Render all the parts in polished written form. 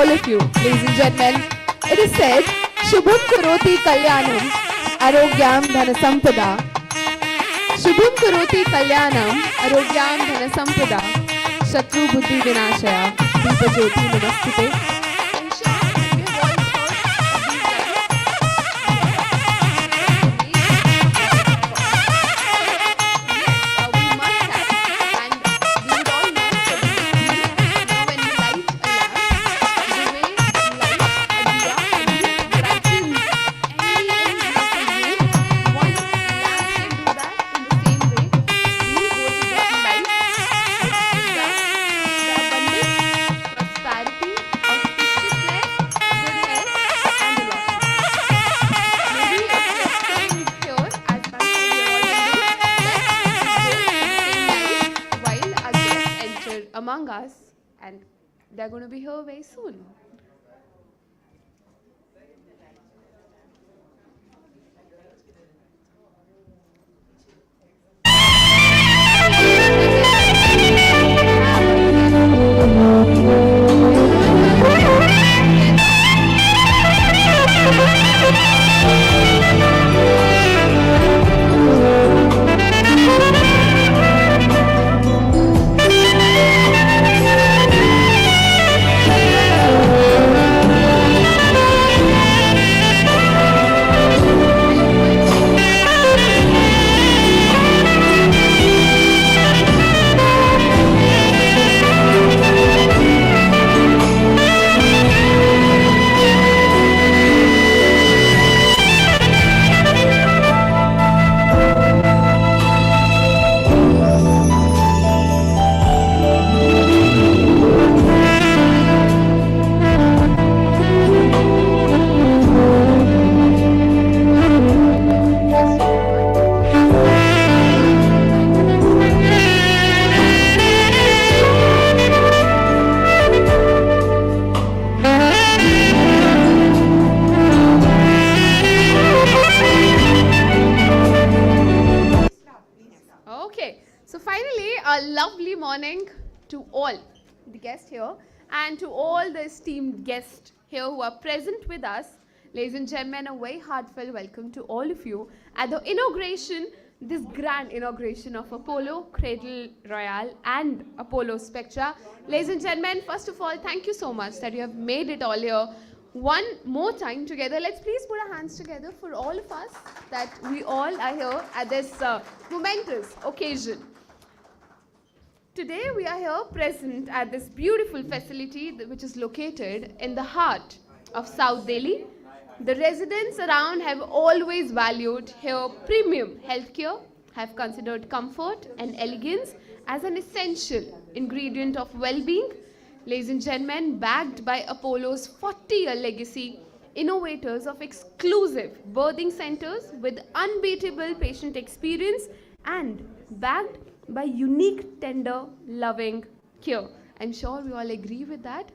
all of you, ladies and gentlemen. It is said, Shubham Karoti Kalyanam, Arogyam Dhanasampada. Shubham Karoti Kalyanam, Arogyam Dhanasampada. Shatru Buddhi Vinashaya, Deepa Jyoti Namastute. Among us, and they're going to be here very soon. To all the guests here and to all the esteemed guests here who are present with us. Ladies and gentlemen, a very heartfelt welcome to all of you at the inauguration, this grand inauguration of Apollo, Cradle Royale and Apollo Spectra. Ladies and gentlemen, first of all, thank you so much that you have made it all here. One more time together, let's please put our hands together for all of us that we all are here at this momentous occasion. Today we are here present at this beautiful facility which is located in the heart of South Delhi. The residents around have always valued here premium healthcare, have considered comfort and elegance as an essential ingredient of well-being. Ladies and gentlemen, backed by Apollo's 40-year legacy, innovators of exclusive birthing centers with unbeatable patient experience and backed by unique, tender, loving care. I'm sure we all agree with that.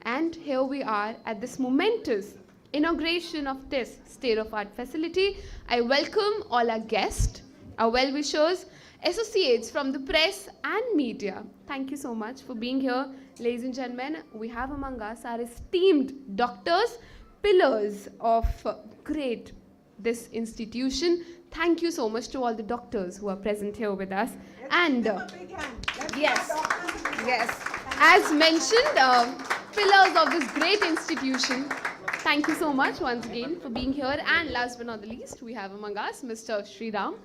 And here we are at this momentous inauguration of this state-of-art facility. I welcome all our guests, our well-wishers, associates from the press and media. Thank you so much for being here. Ladies and gentlemen, we have among us our esteemed doctors, pillars of great this institution. Thank you so much to all the doctors who are present here with us. And yes, as mentioned, pillars of this great institution. Thank you so much once again for being here. And last but not the least, we have among us Mr. Sriram,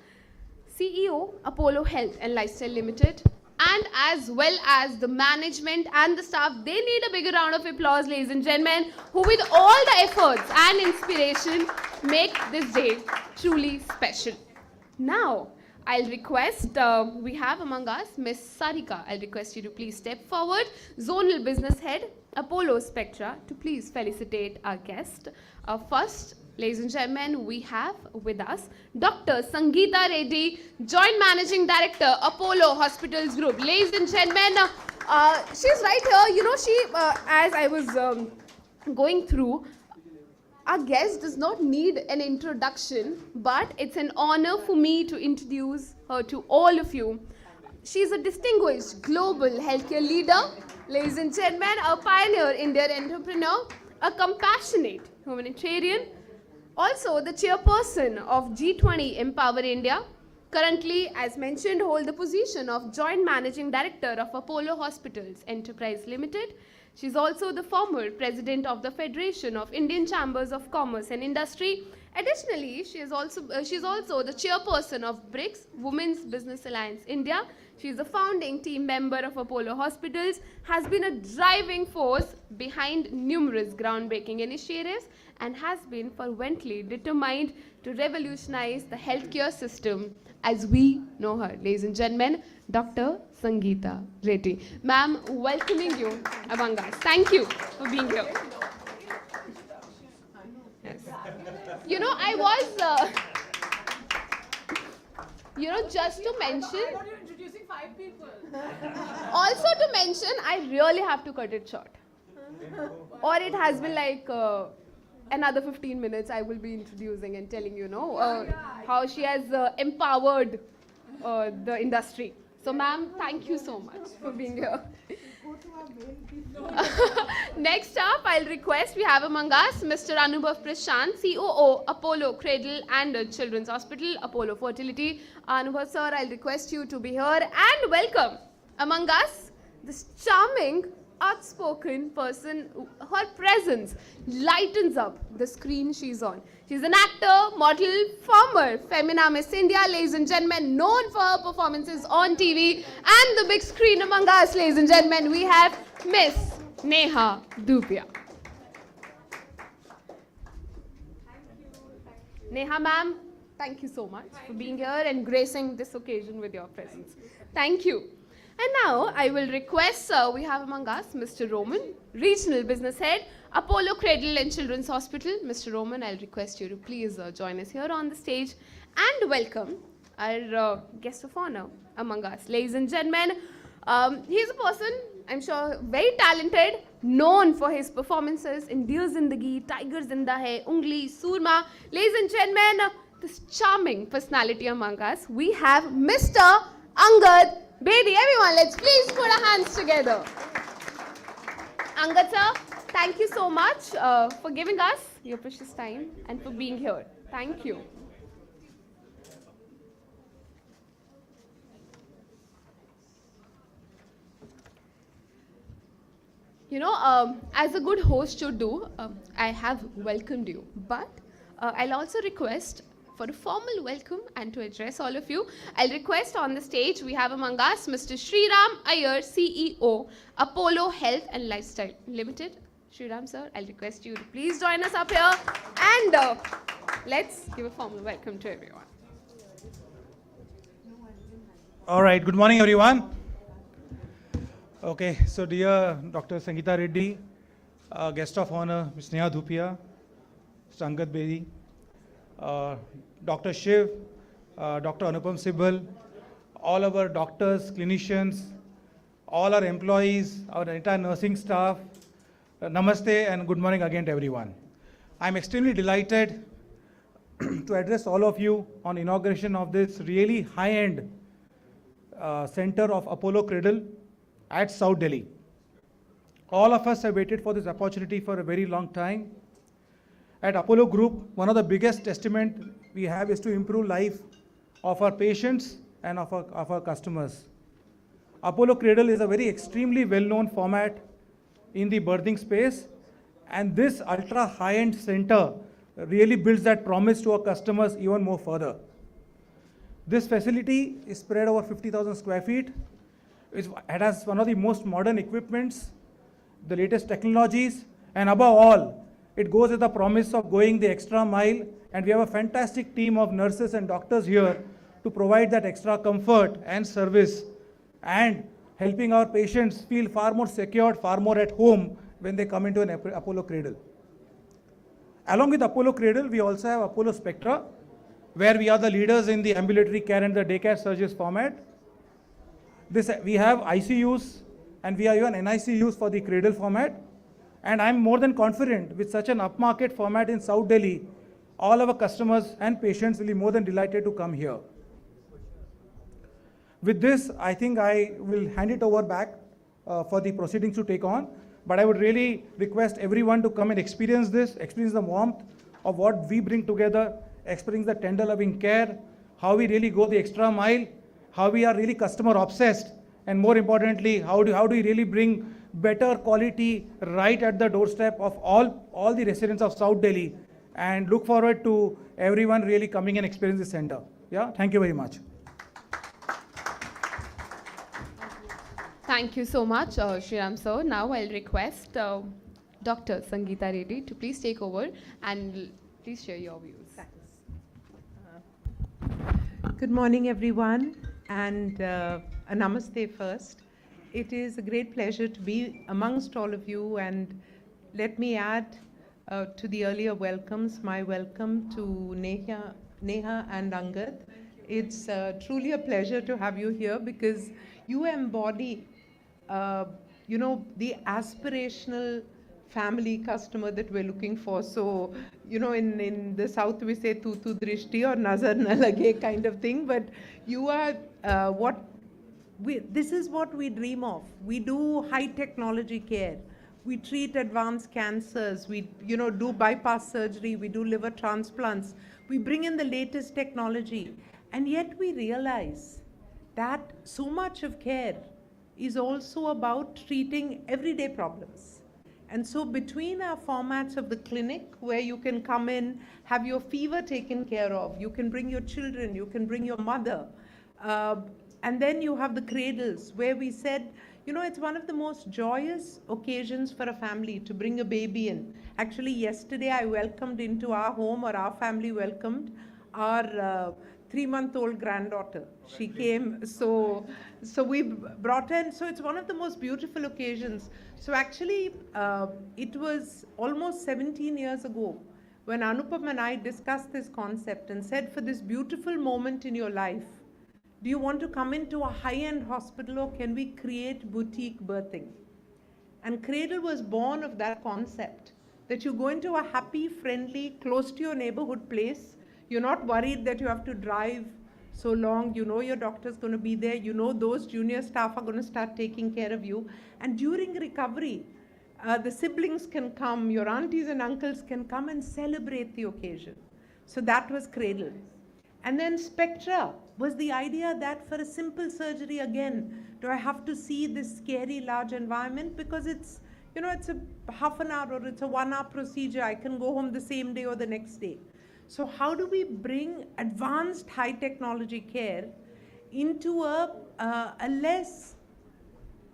CEO, Apollo Health and Lifestyle Limited. And as well as the management and the staff, they need a bigger round of applause, ladies and gentlemen, who with all the efforts and inspiration make this day truly special. Now, I'll request, we have among us Miss Sarika. I'll request you to please step forward. Zonal Business Head, Apollo Spectra, to please felicitate our guest. First, ladies and gentlemen, we have with us Dr. Sangita Reddy, Joint Managing Director, Apollo Hospitals Group. Ladies and gentlemen, she's right here. You know, she, as I was going through, our guest does not need an introduction, but it's an honor for me to introduce her to all of you. She's a distinguished global healthcare leader, ladies and gentlemen, a pioneer Indian entrepreneur, a compassionate humanitarian, also the chairperson of G20 Empower India. Currently, as mentioned, hold the position of Joint Managing Director of Apollo Hospitals Enterprise Limited. She's also the former President of the Federation of Indian Chambers of Commerce and Industry. Additionally, she's also the chairperson of BRICS, Women's Business Alliance India. She is a founding team member of Apollo Hospitals, has been a driving force behind numerous groundbreaking initiatives, and has been fervently determined to revolutionize the healthcare system as we know her. Ladies and gentlemen, Dr. Sangita Reddy. Ma'am, welcoming you among us. Thank you for being here. Yes. You know, I was, just to mention. I thought you were introducing 5 people. Also to mention, I really have to cut it short. Or it has been like another 15 minutes I will be introducing and telling how she has empowered the industry. So ma'am, thank you so much for being here. Next up, I'll request we have among us Mr. Anubhav Prashant, COO, Apollo Cradle and Children's Hospital, Apollo Fertility. Anubhav sir, I'll request you to be here and welcome among us this charming, outspoken person. Her presence lightens up the screen she's on. She's an actor, model, former Femina Miss India, ladies and gentlemen, known for her performances on TV and the big screen among us, ladies and gentlemen. We have Miss Neha Dhupia. Neha ma'am, thank you so much for being here and gracing this occasion with your presence. Thank you. And now I will request, we have among us Mr. Roman, Regional Business Head, Apollo Cradle and Children's Hospital. Mr. Roman, I'll request you to please join us here on the stage and welcome our guest of honor among us. Ladies and gentlemen, he's a person, I'm sure, very talented, known for his performances in Deer Zindagi, Tiger Zinda Hai, Ungli, Surma. Ladies and gentlemen, this charming personality among us, we have Mr. Angad, Bedi. Everyone, let's please put our hands together. Angad sir, thank you so much for giving us your precious time and for being here. Thank you. As a good host should do, I have welcomed you, but I'll also request for a formal welcome and to address all of you, I'll request on the stage we have among us Mr. Sriram Iyer, CEO, Apollo Health and Lifestyle Limited. Sriram sir, I'll request you to please join us up here and let's give a formal welcome to everyone. All right, good morning everyone. Okay, so dear Dr. Sangita Reddy, guest of honor, Ms. Neha Dhupia, Mr. Angad Bedi, Dr. Shiv, Dr. Anupam Sibal, all our doctors, clinicians, all our employees, our entire nursing staff, namaste and good morning again to everyone. I'm extremely delighted to address all of you on inauguration of this really high-end center of Apollo Cradle at South Delhi. All of us have waited for this opportunity for a very long time. At Apollo Group, one of the biggest testament we have is to improve life of our patients and of our customers. Apollo Cradle is a very extremely well-known format in the birthing space, and this ultra high-end center really builds that promise to our customers even more further. This facility is spread over 50,000 square feet. It has one of the most modern equipments, the latest technologies, and above all, it goes with the promise of going the extra mile, and we have a fantastic team of nurses and doctors here to provide that extra comfort and service and helping our patients feel far more secured, far more at home when they come into an Apollo Cradle. Along with Apollo Cradle, we also have Apollo Spectra, where we are the leaders in the ambulatory care and the daycare surgeries format. We have ICUs and we are even NICUs for the Cradle format. And I'm more than confident with such an upmarket format in South Delhi, all our customers and patients will be more than delighted to come here. With this, I think I will hand it over back for the proceedings to take on. But I would really request everyone to come and experience this, experience the warmth of what we bring together, experience the tender loving care, how we really go the extra mile, how we are really customer obsessed, and more importantly, how do we really bring better quality right at the doorstep of all the residents of South Delhi, and look forward to everyone really coming and experiencing this center. Yeah, thank you very much. Thank you so much, Shriram sir. Now I'll request Dr. Sangita Reddy to please take over and please share your views. Good morning, everyone, and a namaste first. It is a great pleasure to be amongst all of you, and let me add to the earlier welcomes, my welcome to Neha and Angad. It's truly a pleasure to have you here because you embody, the aspirational family customer that we're looking for. So, in the South we say tu drishti or nazar na lage kind of thing, but you are this is what we dream of. We do high technology care. We treat advanced cancers. We, do bypass surgery. We do liver transplants. We bring in the latest technology. And yet we realize that so much of care is also about treating everyday problems. And so between our formats of the clinic, where you can come in, have your fever taken care of, you can bring your children, you can bring your mother, and then you have the cradles, where we said, it's one of the most joyous occasions for a family to bring a baby in. Actually, yesterday I welcomed into our home, or our family welcomed, our 3-month-old granddaughter. She came, so we brought her in. So it's one of the most beautiful occasions. So actually, it was almost 17 years ago when Anupam and I discussed this concept and said, for this beautiful moment in your life, do you want to come into a high-end hospital, or can we create boutique birthing? And Cradle was born of that concept, that you go into a happy, friendly, close to your neighborhood place. You're not worried that you have to drive so long. Your doctor's going to be there. Those junior staff are going to start taking care of you. And during recovery, the siblings can come, your aunties and uncles can come and celebrate the occasion. So that was Cradle. And then Spectra was the idea that for a simple surgery, again, do I have to see this scary large environment? Because it's, it's a half an hour or it's a 1-hour procedure. I can go home the same day or the next day. So how do we bring advanced high technology care into a less,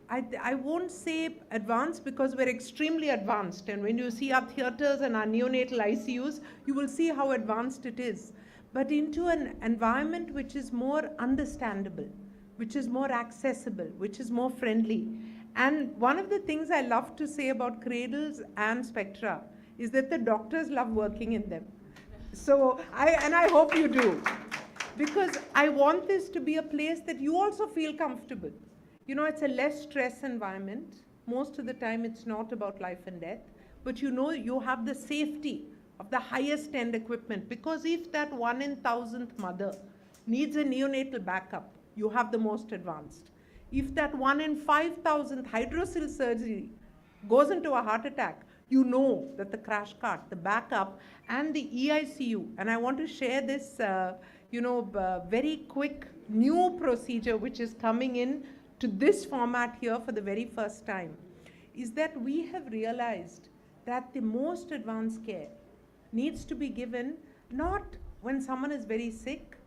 I won't say advanced, because we're extremely advanced. And when you see our theaters and our neonatal ICUs, you will see how advanced it is. But into an environment which is more understandable, which is more accessible, which is more friendly. And one of the things I love to say about Cradles and Spectra is that the doctors love working in them. So, I hope you do, because I want this to be a place that you also feel comfortable. It's a less stress environment. Most of the time it's not about life and death, but you have the safety of the highest end equipment, because if that 1 in 1,000th mother needs a neonatal backup, you have the most advanced. If that 1 in 5,000th hydrocele surgery goes into a heart attack, that the crash cart, the backup, and the EICU, and I want to share this, very quick new procedure which is coming in to this format here for the very first time, is that we have realized that the most advanced care needs to be given not when someone is very sick,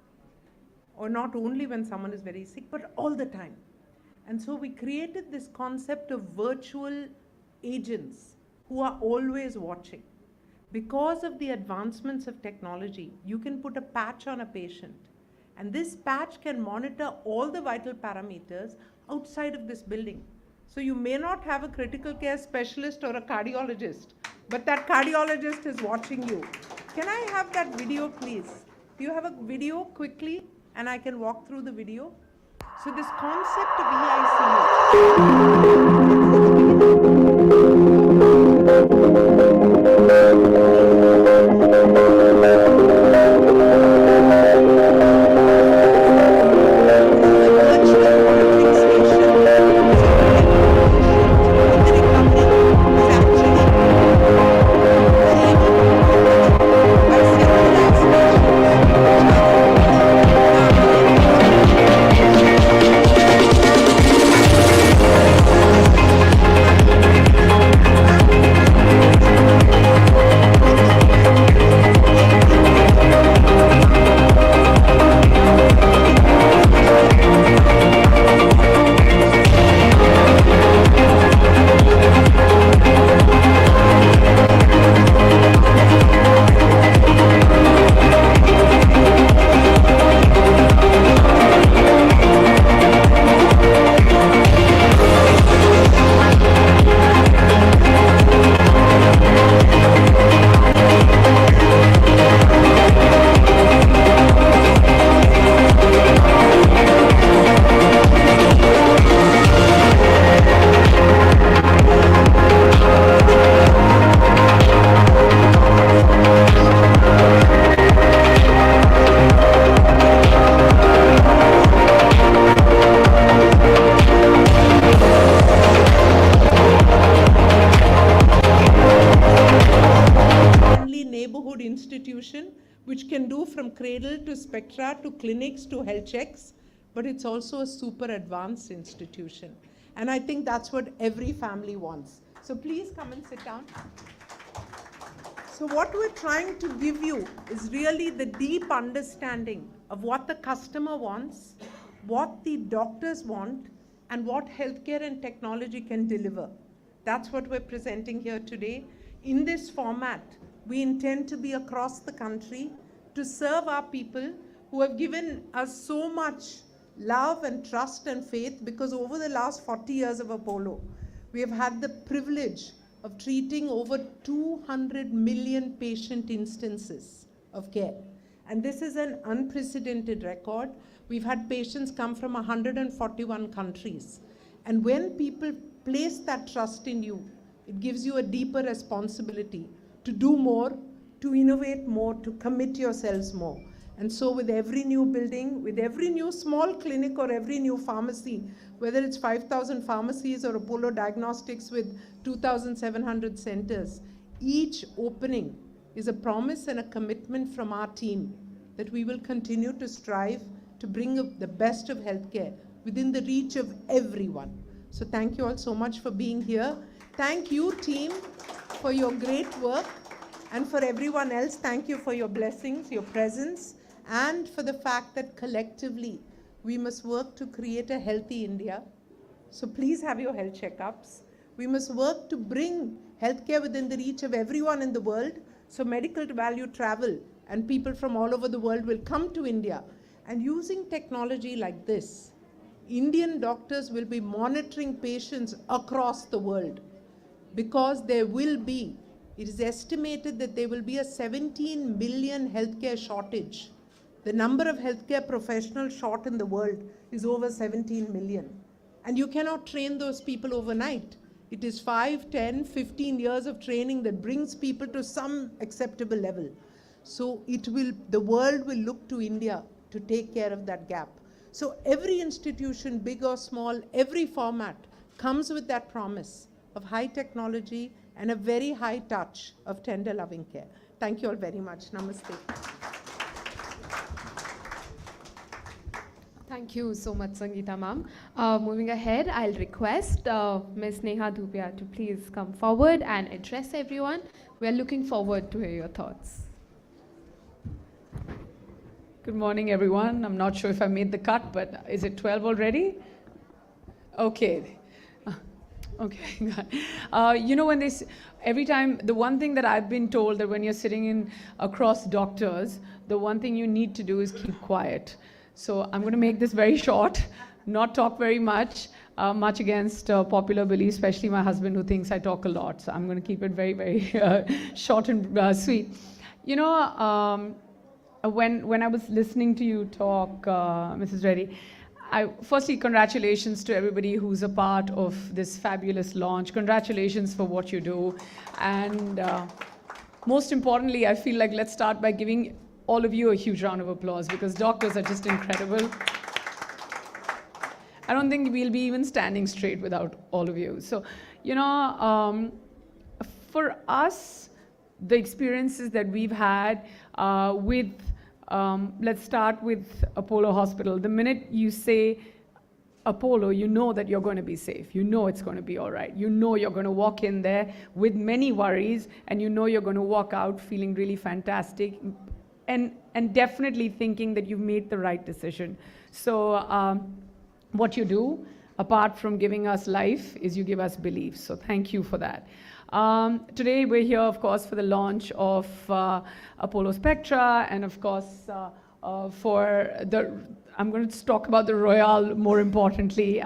or not only when someone is very sick, but all the time. And so we created this concept of virtual agents who are always watching. Because of the advancements of technology, you can put a patch on a patient, and this patch can monitor all the vital parameters outside of this building. So you may not have a critical care specialist or a cardiologist, but that cardiologist is watching you. Can I have that video, please? Do you have a video quickly, and I can walk through the video? So this concept of EICU. which can do from cradle to spectra to clinics to health checks, but it's also a super advanced institution. And I think that's what every family wants. So please come and sit down. So what we're trying to give you is really the deep understanding of what the customer wants, what the doctors want, and what healthcare and technology can deliver. That's what we're presenting here today. In this format, we intend to be across the country to serve our people who have given us so much love and trust and faith, because over the last 40 years of Apollo, we have had the privilege of treating over 200 million patient instances of care. And this is an unprecedented record. We've had patients come from 141 countries. And when people place that trust in you, it gives you a deeper responsibility to do more, to innovate more, to commit yourselves more. And so with every new building, with every new small clinic or every new pharmacy, whether it's 5,000 pharmacies or Apollo Diagnostics with 2,700 centers, each opening is a promise and a commitment from our team that we will continue to strive to bring the best of healthcare within the reach of everyone. So thank you all so much for being here. Thank you, team, for your great work. And for everyone else, thank you for your blessings, your presence, and for the fact that collectively we must work to create a healthy India. So please have your health checkups. We must work to bring healthcare within the reach of everyone in the world, so medical value travel and people from all over the world will come to India. And using technology like this, Indian doctors will be monitoring patients across the world, because there will be, it is estimated that there will be a 17 million healthcare shortage. The number of healthcare professionals short in the world is over 17 million. And you cannot train those people overnight. It is 5, 10, 15 years of training that brings people to some acceptable level. So the world will look to India to take care of that gap. So every institution, big or small, every format comes with that promise of high technology and a very high touch of tender loving care. Thank you all very much. Namaste. Thank you so much, Sangita ma'am. Moving ahead, I'll request Ms. Neha Dhupia to please come forward and address everyone. We are looking forward to hear your thoughts. Good morning, everyone. I'm not sure if I made the cut, but is it 12 already? Okay. Okay. You know, when every time, the one thing that I've been told that when you're sitting in across doctors, the one thing you need to do is keep quiet. So I'm going to make this very short, not talk very much, much against popular belief, especially my husband who thinks I talk a lot. So I'm going to keep it very, very short and sweet. You know, when I was listening to you talk, Mrs. Reddy, firstly, congratulations to everybody who's a part of this fabulous launch. Congratulations for what you do. And most importantly, I feel like let's start by giving all of you a huge round of applause, because doctors are just incredible. I don't think we'll be even standing straight without all of you. So, you know, for us, the experiences that we've had with, let's start with Apollo Hospital. The minute you say Apollo, you know that you're going to be safe. You know it's going to be all right. You know you're going to walk in there with many worries, and you know you're going to walk out feeling really fantastic, and definitely thinking that you've made the right decision. So what you do, apart from giving us life, is you give us belief. So thank you for that. Today we're here, of course, for the launch of Apollo Spectra, and of course I'm going to talk about the Royale more importantly.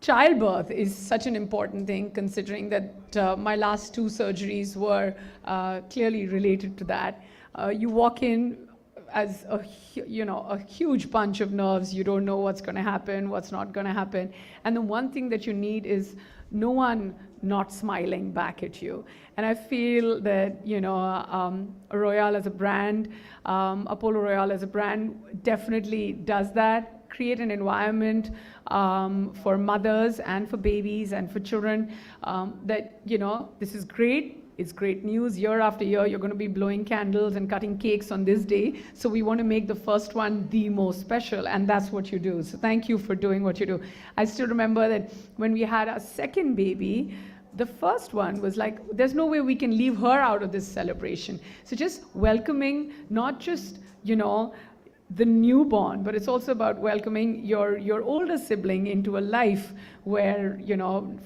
Childbirth is such an important thing, considering that my last 2 surgeries were clearly related to that. You walk in as a huge bunch of nerves. You don't know what's going to happen, what's not going to happen. And the one thing that you need is no one not smiling back at you. And I feel that, you know, Royale as a brand, Apollo Royale as a brand definitely does that, create an environment for mothers and for babies and for children that, you know, this is great. It's great news. Year after year, you're going to be blowing candles and cutting cakes on this day. So we want to make the first one the most special, and that's what you do. So thank you for doing what you do. I still remember that when we had our second baby, the first one was like, there's no way we can leave her out of this celebration. So just welcoming, not just, the newborn, but it's also about welcoming your older sibling into a life where,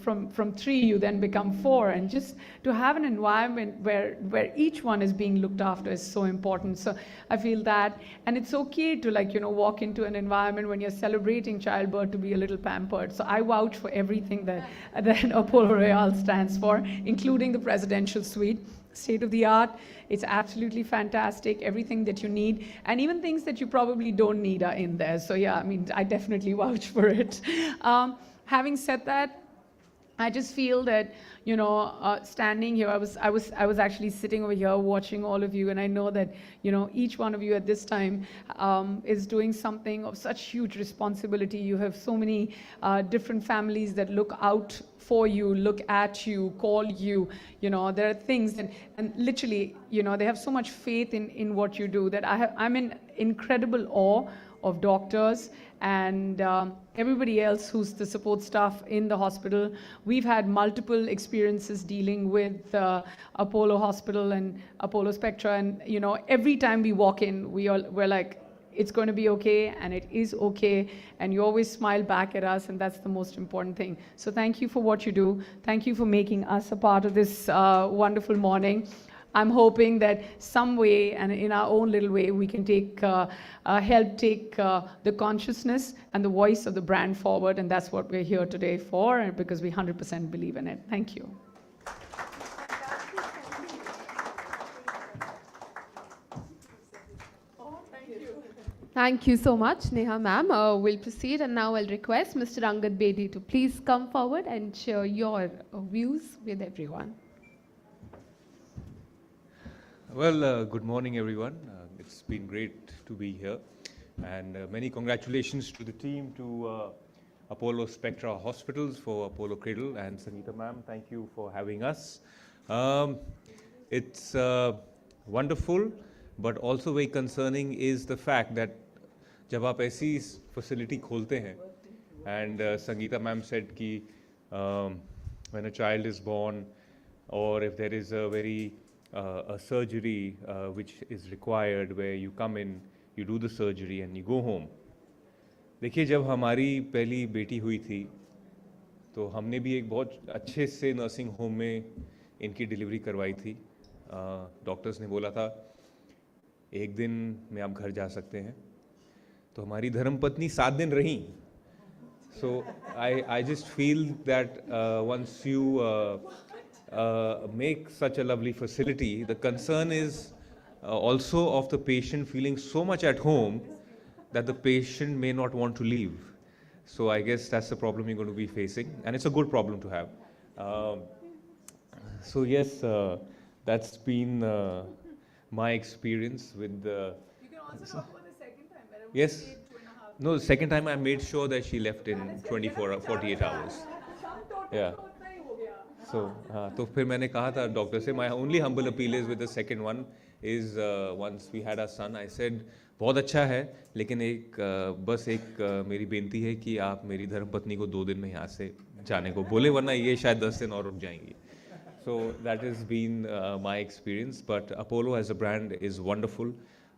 from 3 you then become 4, and just to have an environment where each one is being looked after is so important. So I feel that, and it's okay to walk into an environment when you're celebrating childbirth to be a little pampered. So I vouch for everything that Apollo Royale stands for, including the presidential suite. State of the art. It's absolutely fantastic. Everything that you need, and even things that you probably don't need are in there. So yeah, I mean, I definitely vouch for it. Having said that, I just feel that standing here, I was actually sitting over here watching all of you, and I know that each one of you at this time is doing something of such huge responsibility. You have so many different families that look out for you, look at you, call you. There are things, and literally, they have so much faith in what you do that I'm in incredible awe of doctors and everybody else who's the support staff in the hospital. We've had multiple experiences dealing with Apollo Hospital and Apollo Spectra, and every time we walk in, we're like, it's going to be okay, and it is okay, and you always smile back at us, and that's the most important thing. So thank you for what you do. Thank you for making us a part of this wonderful morning. I'm hoping that some way, and in our own little way, we can help take the consciousness and the voice of the brand forward, and that's what we're here today for, and because we 100% believe in it. Thank you. Thank you so much, Neha ma'am. We'll proceed, and now I'll request Mr. Angad Bedi to please come forward and share your views with everyone. Well, good morning, everyone. It's been great to be here, and many congratulations to the team, to Apollo Spectra Hospitals for Apollo Cradle, and Sangita ma'am, thank you for having us. It's wonderful, but also very concerning is the fact that जब आप ऐसी facility खोलते हैं, and Sangita ma'am said कि when a child is born, or if there is a surgery which is required, where you come in, you do the surgery and you go home. देखिए, जब हमारी पहली बेटी हुई थी, तो हमने भी एक बहुत अच्छे से नर्सिंग होम में इनकी डिलीवरी करवाई थी. डॉक्टर्स ने बोला था 1 दिन में आप घर जा सकते हैं. तो हमारी धर्मपत्नी 7 दिन रही. So I just feel that once you make such a lovely facility, the concern is also of the patient feeling so much at home that the patient may not want to leave. So I guess that's the problem you're going to be facing, and it's a good problem to have. So yes, that's been my experience with the... You can also talk about the second time. Yes. No, the second time I made sure that she left in 24 or 48 hours. Yeah. So, तो फिर मैंने कहा था doctor से, my only humble appeal is with the second one is once we had our son, I said बहुत अच्छा है, लेकिन बस एक मेरी बेनती है कि आप मेरी धर्मपत्नी को 2 दिन में यहाँ से जाने को बोले, वरना ये शायद 10 दिन और रुक जाएंगी. So that has been my experience, but Apollo as a brand is wonderful.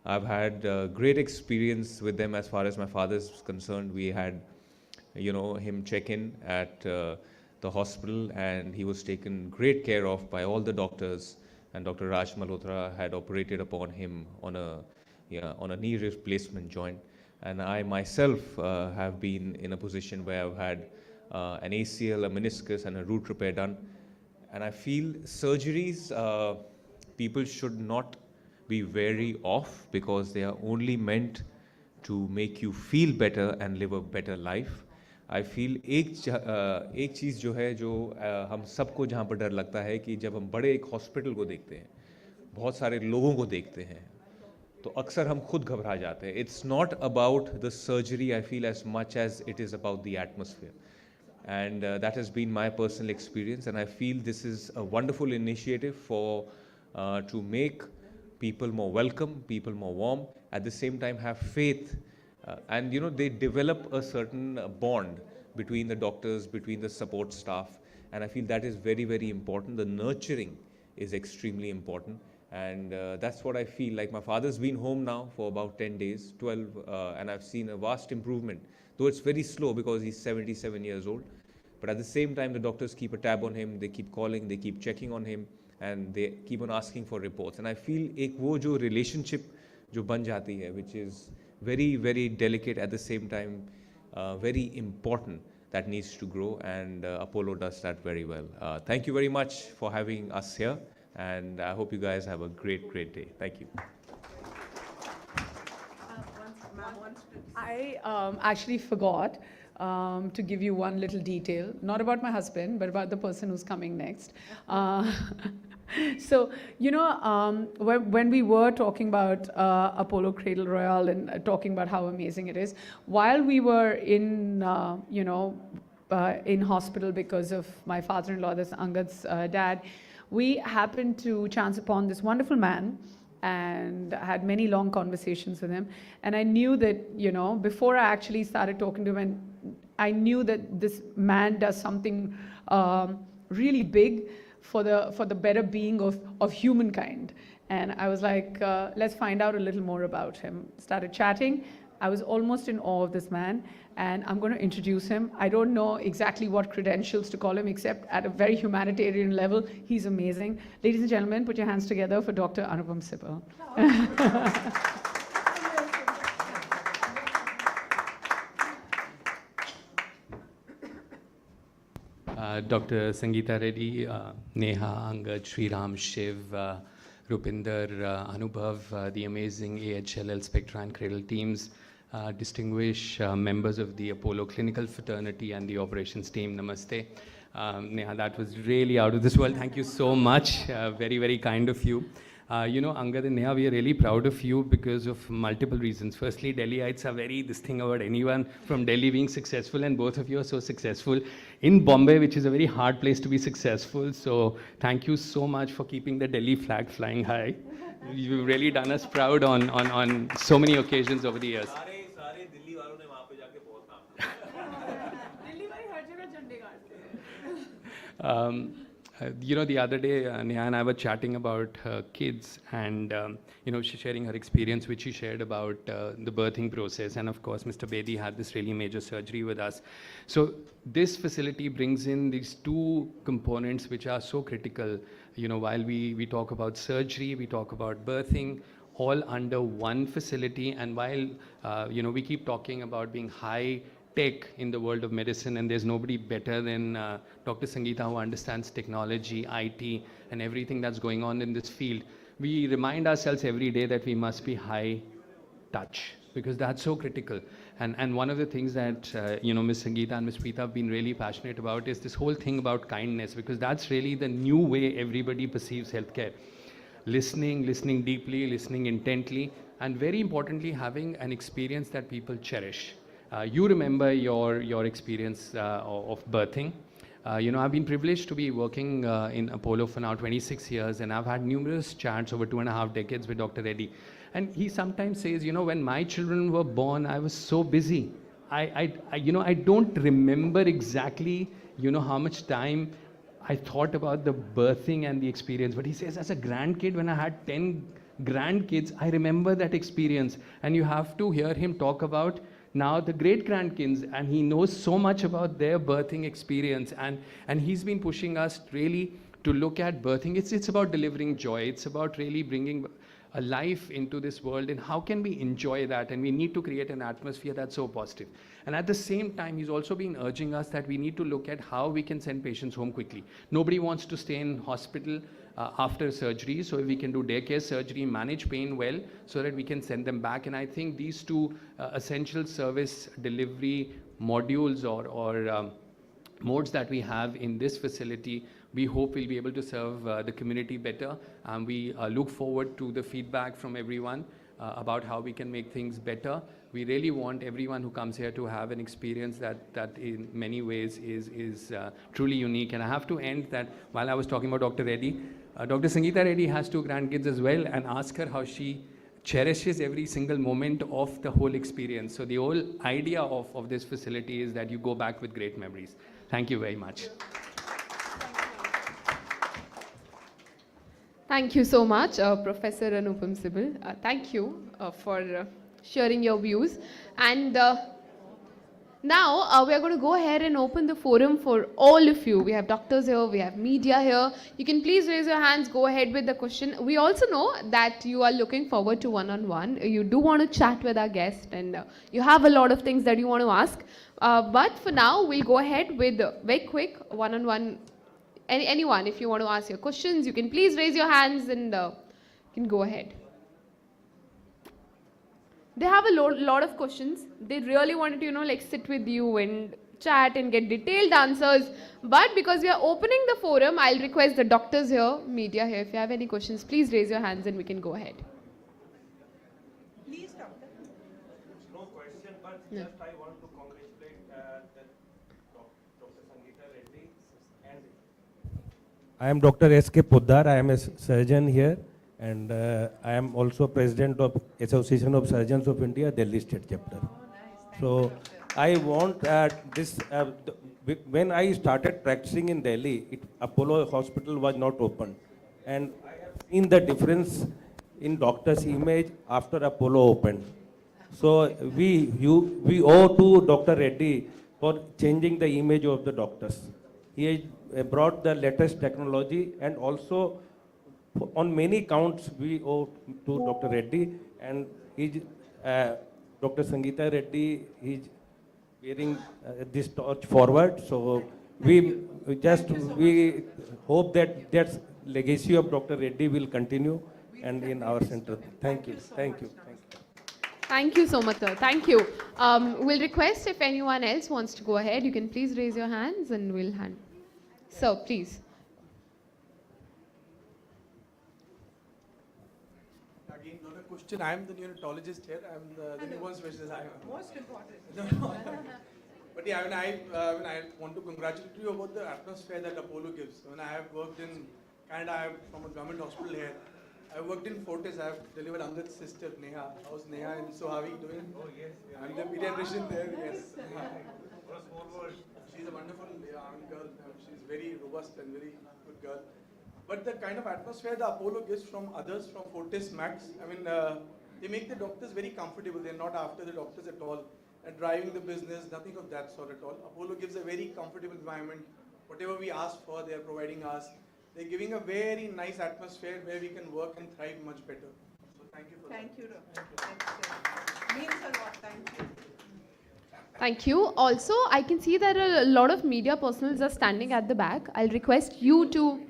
I've had great experience with them as far as my father is concerned. We had, him check in at the hospital, and he was taken great care of by all the doctors, and Dr. Raj Malhotra had operated upon him on a knee replacement joint. And I myself have been in a position where I've had an ACL, a meniscus, and a root repair done. And I feel surgeries, people should not be wary of, because they are only meant to make you feel better and live a better life. I feel एक चीज़ जो है, जो हम सबको जहाँ पर डर लगता है कि जब हम बड़े एक हॉस्पिटल को देखते हैं, बहुत सारे लोगों को देखते हैं, तो अक्सर हम खुद घबरा जाते हैं. It's not about the surgery, I feel, as much as it is about the atmosphere. And that has been my personal experience, and I feel this is a wonderful initiative for to make people more welcome, people more warm, at the same time have faith, and they develop a certain bond between the doctors, between the support staff, and I feel that is very, very important. The nurturing is extremely important, and that's what I feel like. My father's been home now for about 10 days, 12, and I've seen a vast improvement, though it's very slow because he's 77 years old. But at the same time, the doctors keep a tab on him, they keep calling, they keep checking on him, and they keep on asking for reports. And I feel एक वो जो relationship जो बन जाती है, which is very, very delicate, at the same time very important, that needs to grow, and Apollo does that very well. Thank you very much for having us here, and I hope you guys have a great, great day. Thank you. I actually forgot to give you one little detail, not about my husband, but about the person who's coming next. So, when we were talking about Apollo Cradle Royale and talking about how amazing it is, while we were in, in hospital because of my father-in-law, this Angad's dad, we happened to chance upon this wonderful man and had many long conversations with him. And I knew that, before I actually started talking to him, and I knew that this man does something really big for the better being of humankind. And I was like, let's find out a little more about him. Started chatting. I was almost in awe of this man, and I'm going to introduce him. I don't know exactly what credentials to call him, except at a very humanitarian level, he's amazing. Ladies and gentlemen, put your hands together for Dr. Anupam Sibal. Dr. Sangita, Reddy, Neha, Angad, Sriram, Shiv, Rupinder, Anubhav, the amazing AHLL Spectra and Cradle teams, distinguished members of the Apollo clinical fraternity and the operations team, namaste. Neha, that was really out of this world. Thank you so much. Very, very kind of you. Angad and Neha, we are really proud of you because of multiple reasons. Firstly, Delhiites are very this thing about anyone from Delhi being successful, and both of you are so successful in Bombay, which is a very hard place to be successful. So thank you so much for keeping the Delhi flag flying high. You've really done us proud on so many occasions over the years. The other day, Neha and I were chatting about her kids, and she's sharing her experience, which she shared about the birthing process. And of course, Mr. Bedi had this really major surgery with us. So this facility brings in these two components which are so critical. While we talk about surgery, we talk about birthing, all under one facility. And while we keep talking about being high tech in the world of medicine, and there's nobody better than Dr. Sangita, who understands technology, IT, and everything that's going on in this field. We remind ourselves every day that we must be high touch, because that's so critical. And one of the things that Ms. Sangita and Ms. Preeta have been really passionate about is this whole thing about kindness, because that's really the new way everybody perceives healthcare. Listening deeply, listening intently, and very importantly, having an experience that people cherish. You remember your experience of birthing. I've been privileged to be working in Apollo for now 26 years, and I've had numerous chats over 2.5 decades with Dr. Reddy. And he sometimes says, when my children were born, I was so busy. I don't remember exactly, how much time I thought about the birthing and the experience. But he says, as a grandkid, when I had 10 grandkids, I remember that experience. And you have to hear him talk about now the great grandkids, and he knows so much about their birthing experience, and he's been pushing us really to look at birthing. It's about delivering joy. It's about really bringing a life into this world, and how can we enjoy that? And we need to create an atmosphere that's so positive. And at the same time, he's also been urging us that we need to look at how we can send patients home quickly. Nobody wants to stay in hospital after surgery, so if we can do daycare surgery, manage pain well, so that we can send them back. And I think these two essential service delivery modules or modes that we have in this facility, we hope we'll be able to serve the community better. We look forward to the feedback from everyone. about how we can make things better. We really want everyone who comes here to have an experience that in many ways is truly unique. And I have to end that while I was talking about Dr. Reddy, Dr. Sangita Reddy has 2 grandkids as well, and ask her how she cherishes every single moment of the whole experience. So the whole idea of this facility is that you go back with great memories. Thank you very much. Thank you so much, Professor Anupam Sibal. Thank you for sharing your views. And now we are going to go ahead and open the forum for all of you. We have doctors here, we have media here. You can please raise your hands, go ahead with the question. We also know that you are looking forward to one-on-one. You do want to chat with our guest, and you have a lot of things that you want to ask. But for now, we'll go ahead with very quick one-on-one. Anyone, if you want to ask your questions, you can please raise your hands and you can go ahead. They have a lot of questions. They really wanted to, like sit with you and chat and get detailed answers. But because we are opening the forum, I'll request the doctors here, media here, if you have any questions, please raise your hands and we can go ahead. Please, doctor. No question, but just I want to congratulate Dr. Sangita Reddy. And I am Dr. S.K. Poddar. I am a surgeon here, and I am also president of Association of Surgeons of India, Delhi State Chapter. So I want when I started practicing in Delhi, Apollo Hospital was not open, and I have seen the difference in doctor's image after Apollo opened. So we owe to Dr. Reddy for changing the image of the doctors. He brought the latest technology, and also on many counts we owe to Dr. Reddy, and Dr. Sangita Reddy is wearing this torch forward. So we hope that that legacy of Dr. Reddy will continue and in our center. Thank you. Thank you. Thank you so much, sir. Thank you. We'll request if anyone else wants to go ahead, you can please raise your hands and we'll hand. Sir, please. Again, not a question. I am the neonatologist here. I am the newborn specialist. Most important. But yeah, I want to congratulate you about the atmosphere that Apollo gives. When I have worked in Canada, I am from a government hospital here. I worked in Fortis. I have delivered Angad's sister, Neha. How's Neha? And so how are you doing? Oh, yes. Yeah. I'm the pediatrician there, yes. What a small world. She's a wonderful young girl. She's very robust and very good girl. But the kind of atmosphere the Apollo gives from others, from Fortis Max, I mean, they make the doctors very comfortable. They're not after the doctors at all. And driving the business, nothing of that sort at all. Apollo gives a very comfortable environment. Whatever we ask for, they are providing us. They're giving a very nice atmosphere where we can work and thrive much better. So thank you for that. Thank you, doctor. Means a lot. Thank you. Thank you. Also, I can see that a lot of media personnel are standing at the back. I'll request you to...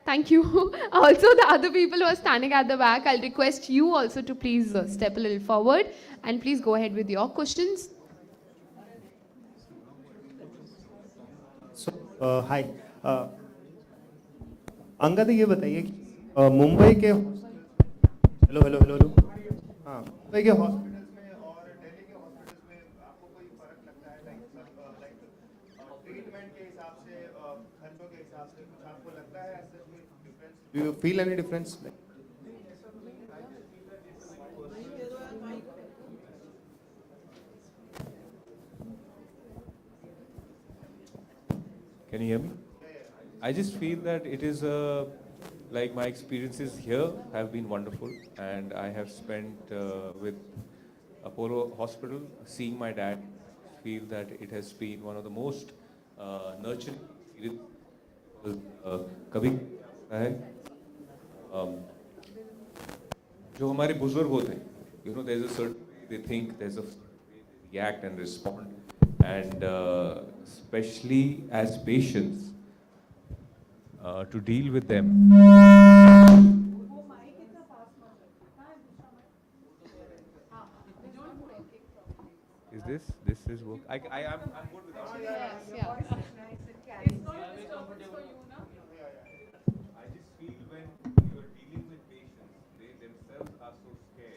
Thank you. Also, the other people who are standing at the back, I'll request you also to please step a little forward and please go ahead with your questions. So, hi. Angad ये बताइए कि मुंबई के hello hello hello hello हाँ मुंबई के hospitals में और दिल्ली के hospitals में आपको कोई फर्क लगता है लाइक ट्रीटमेंट के हिसाब से खर्चों के हिसाब से कुछ आपको लगता है ऐसा कोई difference do you feel any difference Can you hear me? I just feel that it is like my experiences here have been wonderful, and I have spent with Apollo Hospital, seeing my dad. Feel that it has been one of the most nurturing experiences. कभी है जो हमारे बुजुर्ग होते हैं, there's a certain way they think, there's a certain way they react and respond, and especially as patients. To deal with them. Is this is work? I'm good with that. Yes, yeah. I just feel when you're dealing with patients, they themselves are so scared.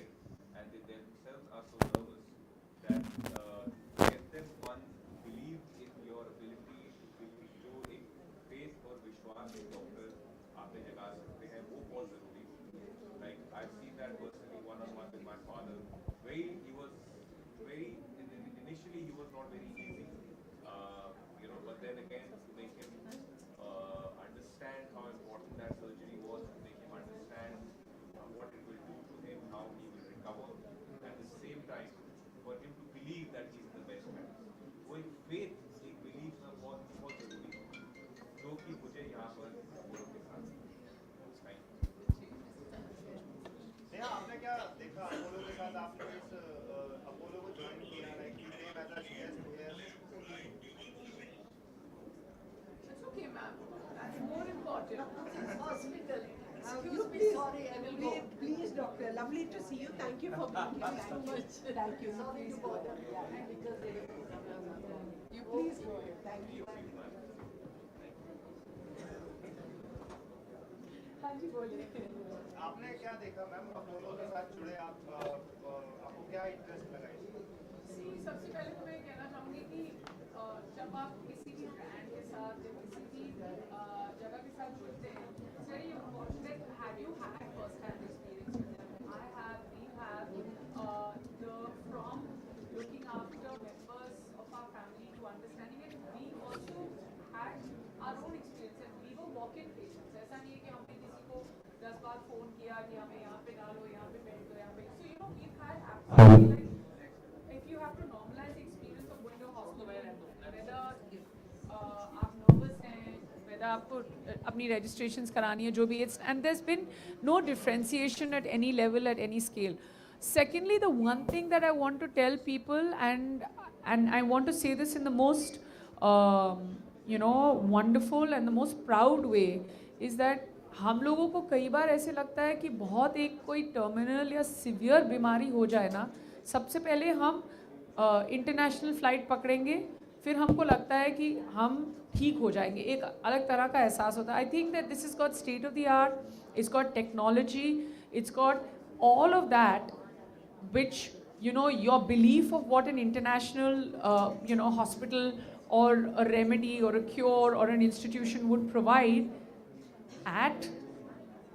That's more important. Hospital. Please, doctor. Lovely to see you. Thank you for being here. Thank you. Thank you. Sorry to bother. You please go ahead. Thank you. हाँ जी बोलिए. आपने क्या देखा ma'am Apollo के साथ जुड़े आपको क्या इंटरेस्ट लगा इसमें? सबसे पहले तो मैं कहना चाहूँगी कि जब आप किसी भी ब्रांड के साथ या किसी भी जगह के साथ जुड़ते हैं, it's very important that have you had first-hand experience with them? I have, we have, from looking after members of our family to understanding it, we also had our own experience and we were walk-in patients. ऐसा नहीं है कि हमने किसी को 10 बार phone किया कि हमें यहाँ पे डालो, यहाँ पे बैठ दो, यहाँ पे. So you know we've had absolutely like if you have to normalize the experience of going to a hospital, whether आप nervous हैं, whether आपको अपनी registrations करानी है, जो भी it's, and there's been no differentiation at any level, at any scale. Secondly, the one thing that I want to tell people, and I want to say this in the most wonderful and the most proud way, is that हम लोगों को कई बार ऐसे लगता है कि बहुत एक कोई टर्मिनल या सिवियर बीमारी हो जाए ना, सबसे पहले हम इंटरनेशनल फ़्लाइट पकड़ेंगे, फिर हमको लगता है कि हम ठीक हो जाएंगे. एक अलग तरह का एहसास होता है. I think that this is got state of the art, it's got technology, it's got all of that, which your belief of what an international hospital or a remedy or a cure or an institution would provide at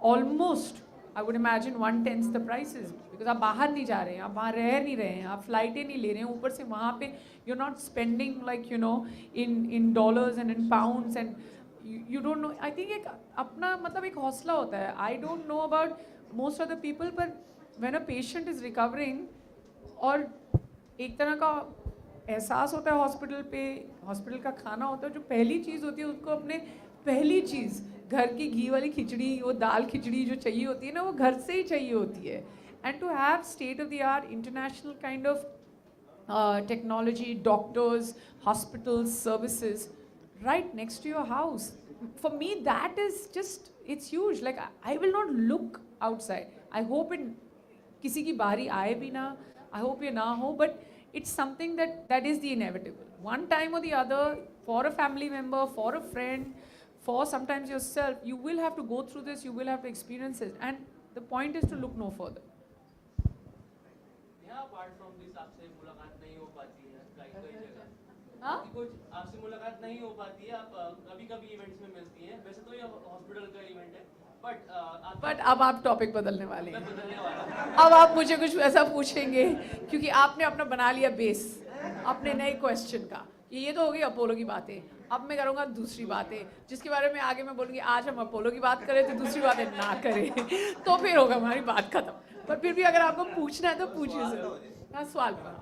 almost, I would imagine, 1/10 the prices, because आप बाहर नहीं जा रहे हैं, आप वहाँ रह नहीं रहे हैं, आप फ्लाइटें नहीं ले रहे हैं, ऊपर से वहाँ पे you're not spending like in dollars and in pounds, and you don't know. I think एक अपना मतलब एक हौसला होता है. I don't know about most of the people, but when a patient is recovering और एक तरह का एहसास होता है हॉस्पिटल का खाना होता है, जो पहली चीज़ होती है उसको अपने पहली चीज़ घर की घी वाली खिचड़ी, वो दाल खिचड़ी जो चाहिए होती है ना, वो घर से ही चाहिए होती है. And to have state of the art international kind of technology, doctors, hospitals, services right next to your house. For me, that is just, it's huge. Like, I will not look outside. I hope किसी की बारी आए भी ना, I hope ये ना हो, but it's something that is the inevitable. One time or the other, for a family member, for a friend, for sometimes yourself, you will have to go through this, you will have to experience it. And the point is to look no further. Apart from this, आपसे मुलाकात नहीं हो पाती है कई जगह. हाँ? कुछ आपसे मुलाकात नहीं हो पाती है, आप कभी-कभी इवेंट्स में मिलती हैं. वैसे तो ये हॉस्पिटल का इवेंट है, बट अब आप टॉपिक बदलने वाले हैं. अब आप मुझे कुछ ऐसा पूछेंगे, क्योंकि आपने अपना बना लिया बेस अपने नए क्वेश्चन का. ये तो हो गई अपोलो की बातें. अब मैं करूँगा दूसरी बातें, जिसके बारे में आगे मैं बोलूँगी आज हम अपोलो की बात करें तो दूसरी बातें ना करें, तो फिर होगा हमारी बात खत्म. पर फिर भी अगर आपको पूछना है तो पूछिए जरूर. हाँ, सवाल पर.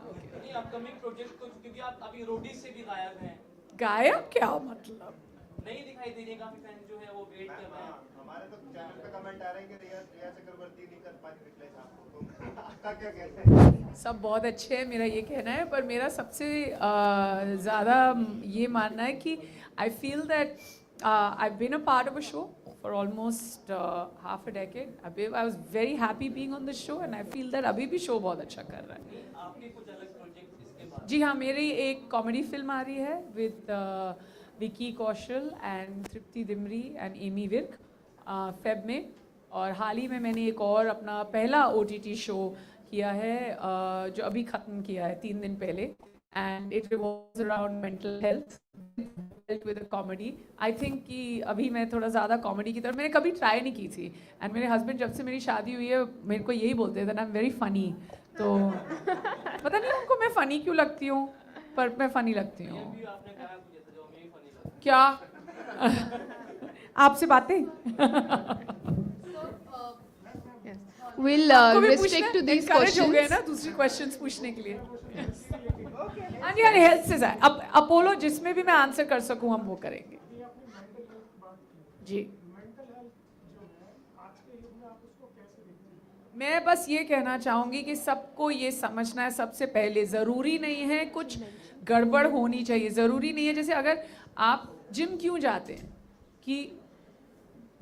अपकमिंग प्रोजेक्ट को, क्योंकि आप अभी रोडीज से भी गायब हैं. गायब क्या मतलब? नहीं दिखाई दे रही, काफी फैंस जो है वो वेट कर रहे हैं. हमारे तो चैनल पे कमेंट आ रहे हैं कि रिया चक्रवर्ती नहीं कर पाती रिप्लेस आपको, तो आपका क्या कहना है? सब बहुत अच्छे हैं, मेरा ये कहना है, पर मेरा सबसे ज़्यादा ये मानना है कि I feel that I been a part of a show for almost half a decade. I was very happy being on the show, and I feel that अभी भी शो बहुत अच्छा कर रहा है. आपके कुछ अलग प्रोजेक्ट इसके बाद? जी हाँ, मेरी एक कॉमेडी फिल्म आ रही है with Vicky Kaushal and Tripti Dimri and Ammy Virk Feb में. और हाल ही में मैंने एक और अपना पहला OTT शो किया है जो अभी ख़त्म किया है 3 दिन पहले, and it revolves around mental health with a comedy. I think कि अभी मैं थोड़ा ज़्यादा कॉमेडी की तरफ, मैंने कभी ट्राई नहीं की थी. एंड मेरे हस्बैंड जब से मेरी शादी हुई है मेरे को यही बोलते थे, आई एम वेरी फ़नी. तो पता नहीं उनको मैं फ़नी क्यों लगती हूँ, पर मैं फ़नी लगती हूँ. क्या आपसे बातें? We'll restrict to these questions. हो गए ना दूसरी क्वेश्चंस पूछने के लिए. हाँ जी, हेल्थ से जाए. अब अपोलो जिसमें भी मैं आंसर कर सकूं हम वो करेंगे. जी, मैं बस ये कहना चाहूँगी कि सबको ये समझना है, सबसे पहले ज़रूरी नहीं है कुछ गड़बड़ होनी चाहिए. ज़रूरी नहीं है, जैसे अगर आप जिम क्यों जाते हैं, कि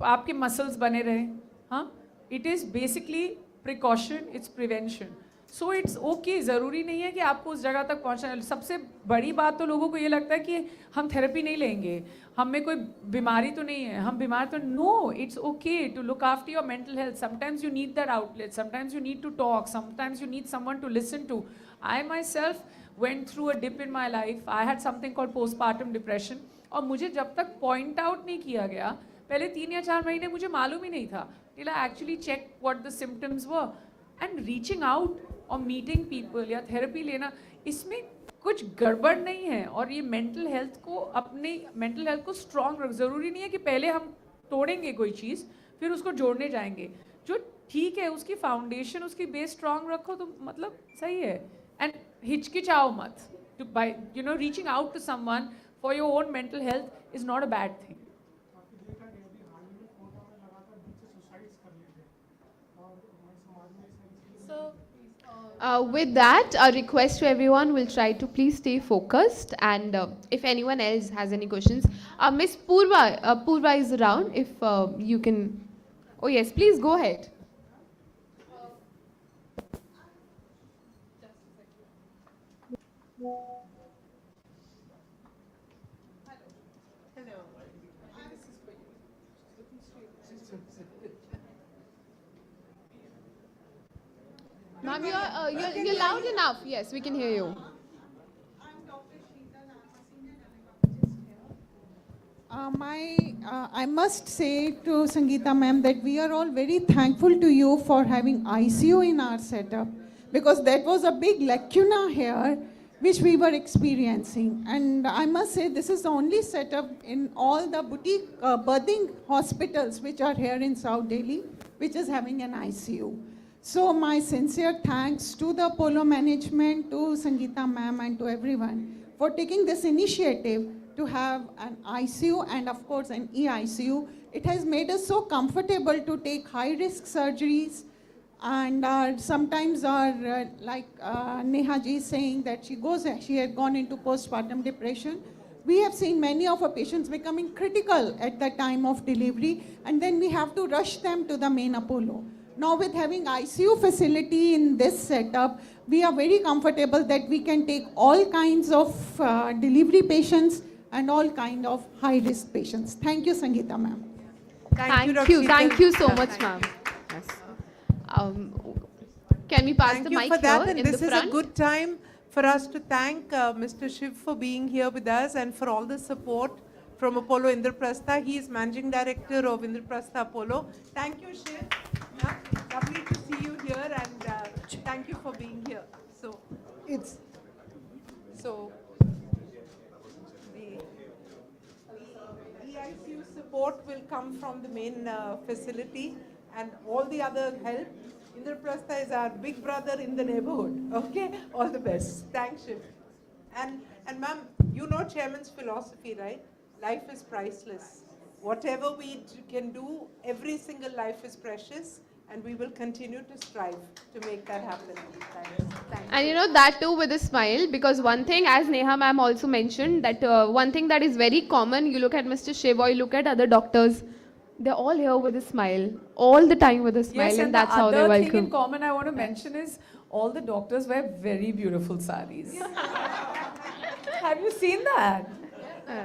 आपके मसल्स बने रहे. हाँ, it is basically precaution, it's prevention. So it's okay, ज़रूरी नहीं है कि आपको उस जगह तक पहुंचना है. सबसे बड़ी बात तो लोगों को ये लगता है कि हम थेरेपी नहीं लेंगे, हम में कोई बीमारी तो नहीं है, हम बीमार तो. No, it's okay to look after your mental health. Sometimes you need that outlet, sometimes you need to talk, sometimes you need someone to listen to. I myself went through a dip in my life. I had something called postpartum depression. और मुझे जब तक point out नहीं किया गया, पहले 3 या 4 महीने मुझे मालूम ही नहीं था. till I actually checked what the symptoms were. And reaching out और मीटिंग पीपल या थेरेपी लेना, इसमें कुछ गड़बड़ नहीं है. और ये मेंटल हेल्थ को, अपने मेंटल हेल्थ को स्ट्रॉन्ग रख. ज़रूरी नहीं है कि पहले हम तोड़ेंगे कोई चीज़ फिर उसको जोड़ने जाएंगे. जो ठीक है उसकी फाउंडेशन, उसकी बेस स्ट्रॉन्ग रखो तो मतलब सही है. एंड हिचकिचाओ मत. to by reaching out to someone for your own mental health is not a bad thing. With that, a request to everyone will try to please stay focused, and if anyone else has any questions, Miss Purva is around. If you can, oh yes, please go ahead. Ma'am, you're loud enough. Yes, we can hear you. I must say to Sangita ma'am that we are all very thankful to you for having ICU in our setup, because that was a big lacuna here which we were experiencing. And I must say this is the only setup in all the boutique birthing hospitals which are here in South Delhi which is having an ICU. So my sincere thanks to the Apollo management, to Sangita ma'am and to everyone for taking this initiative to have an ICU and of course an EICU. It has made us so comfortable to take high-risk surgeries, and sometimes like Neha ji is saying that she had gone into postpartum depression. We have seen many of our patients becoming critical at the time of delivery, and then we have to rush them to the main Apollo. Now with having ICU facility in this setup, we are very comfortable that we can take all kinds of delivery patients and all kind of high-risk patients. Thank you, Sangita ma'am. Thank you so much, ma'am. Yes. Can we pass the mic for that, here and in this the is front? a good time for us to thank Mr. Shiv for being here with us and for all the support from Apollo Indraprastha. He is Managing Director of Indraprastha Apollo. Thank you, Shiv. Yeah, lovely to see you here, and thank you for being here. So the EICU support will come from the main facility, and all the other help. Indraprastha is our big brother in the neighborhood. Okay, all the best. Thanks, Shiv. And ma'am, you know Chairman's philosophy, right? Life is priceless. Whatever we can do, every single life is precious, and we will continue to strive to make that happen. Thanks. And that too with a smile, because one thing, as Neha ma'am also mentioned, that one thing that is very common, you look at Mr. Shiv or you look at other doctors, they're all here with a smile, all the time with a smile, Yes, and that's how they're the other thing in welcome. common I want to mention is all the doctors wear very beautiful saris. Have you seen that?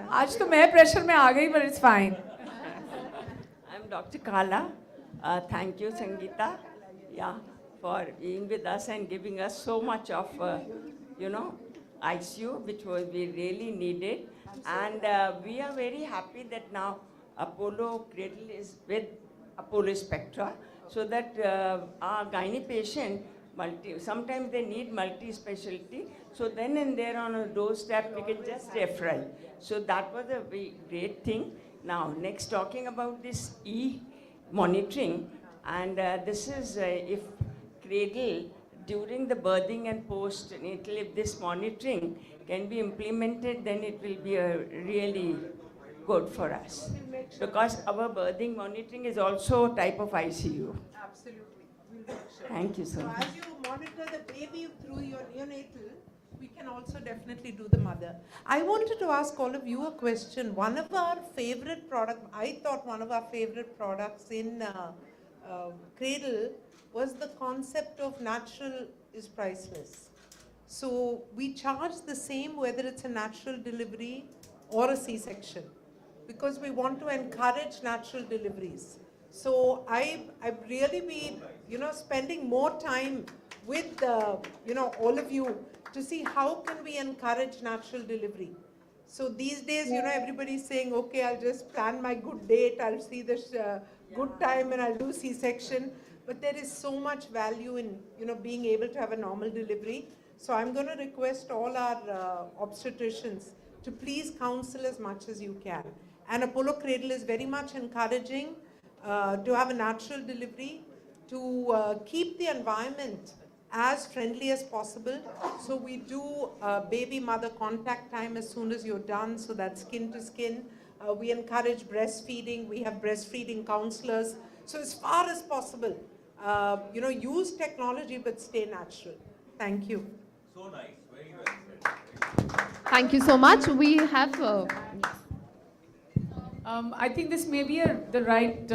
आज तो मैं pressure में आ गई, but it's fine. I'm Dr. Kala. Thank you, Sangita, for being with us and giving us so much of, ICU, which we really needed. And we are very happy that now Apollo Cradle is with Apollo Spectra, so that our gynae patient, sometimes they need multi-specialty, so then and there on a doorstep we can just referral. So that was a very great thing. Now, next talking about this monitoring, and this is if Cradle during the birthing and postnatal, if this monitoring can be implemented, then it will be really good for us, because our birthing monitoring is also a type of ICU. Absolutely. We'll make sure. Thank you so much. As you monitor the baby through your neonatal, We can also definitely do the mother. I wanted to ask all of you a question. One of our favorite products, I thought one of our favorite products in Cradle was the concept of natural is priceless. So we charge the same whether it's a natural delivery or a C-section, because we want to encourage natural deliveries. So I've really been, spending more time with, all of you to see how can we encourage natural delivery. So these days, everybody's saying, okay, I'll just plan my good date, I'll see this good time and I'll do C-section. But there is so much value in, being able to have a normal delivery. So I'm going to request all our obstetricians to please counsel as much as you can. And Apollo Cradle is very much encouraging to have a natural delivery, to keep the environment as friendly as possible. So we do baby mother contact time as soon as you're done, so that's skin to skin. We encourage breastfeeding. We have breastfeeding counselors. So as far as possible, use technology but stay natural. Thank you. So nice, very well said. Thank you so much. We have... I think this may be the right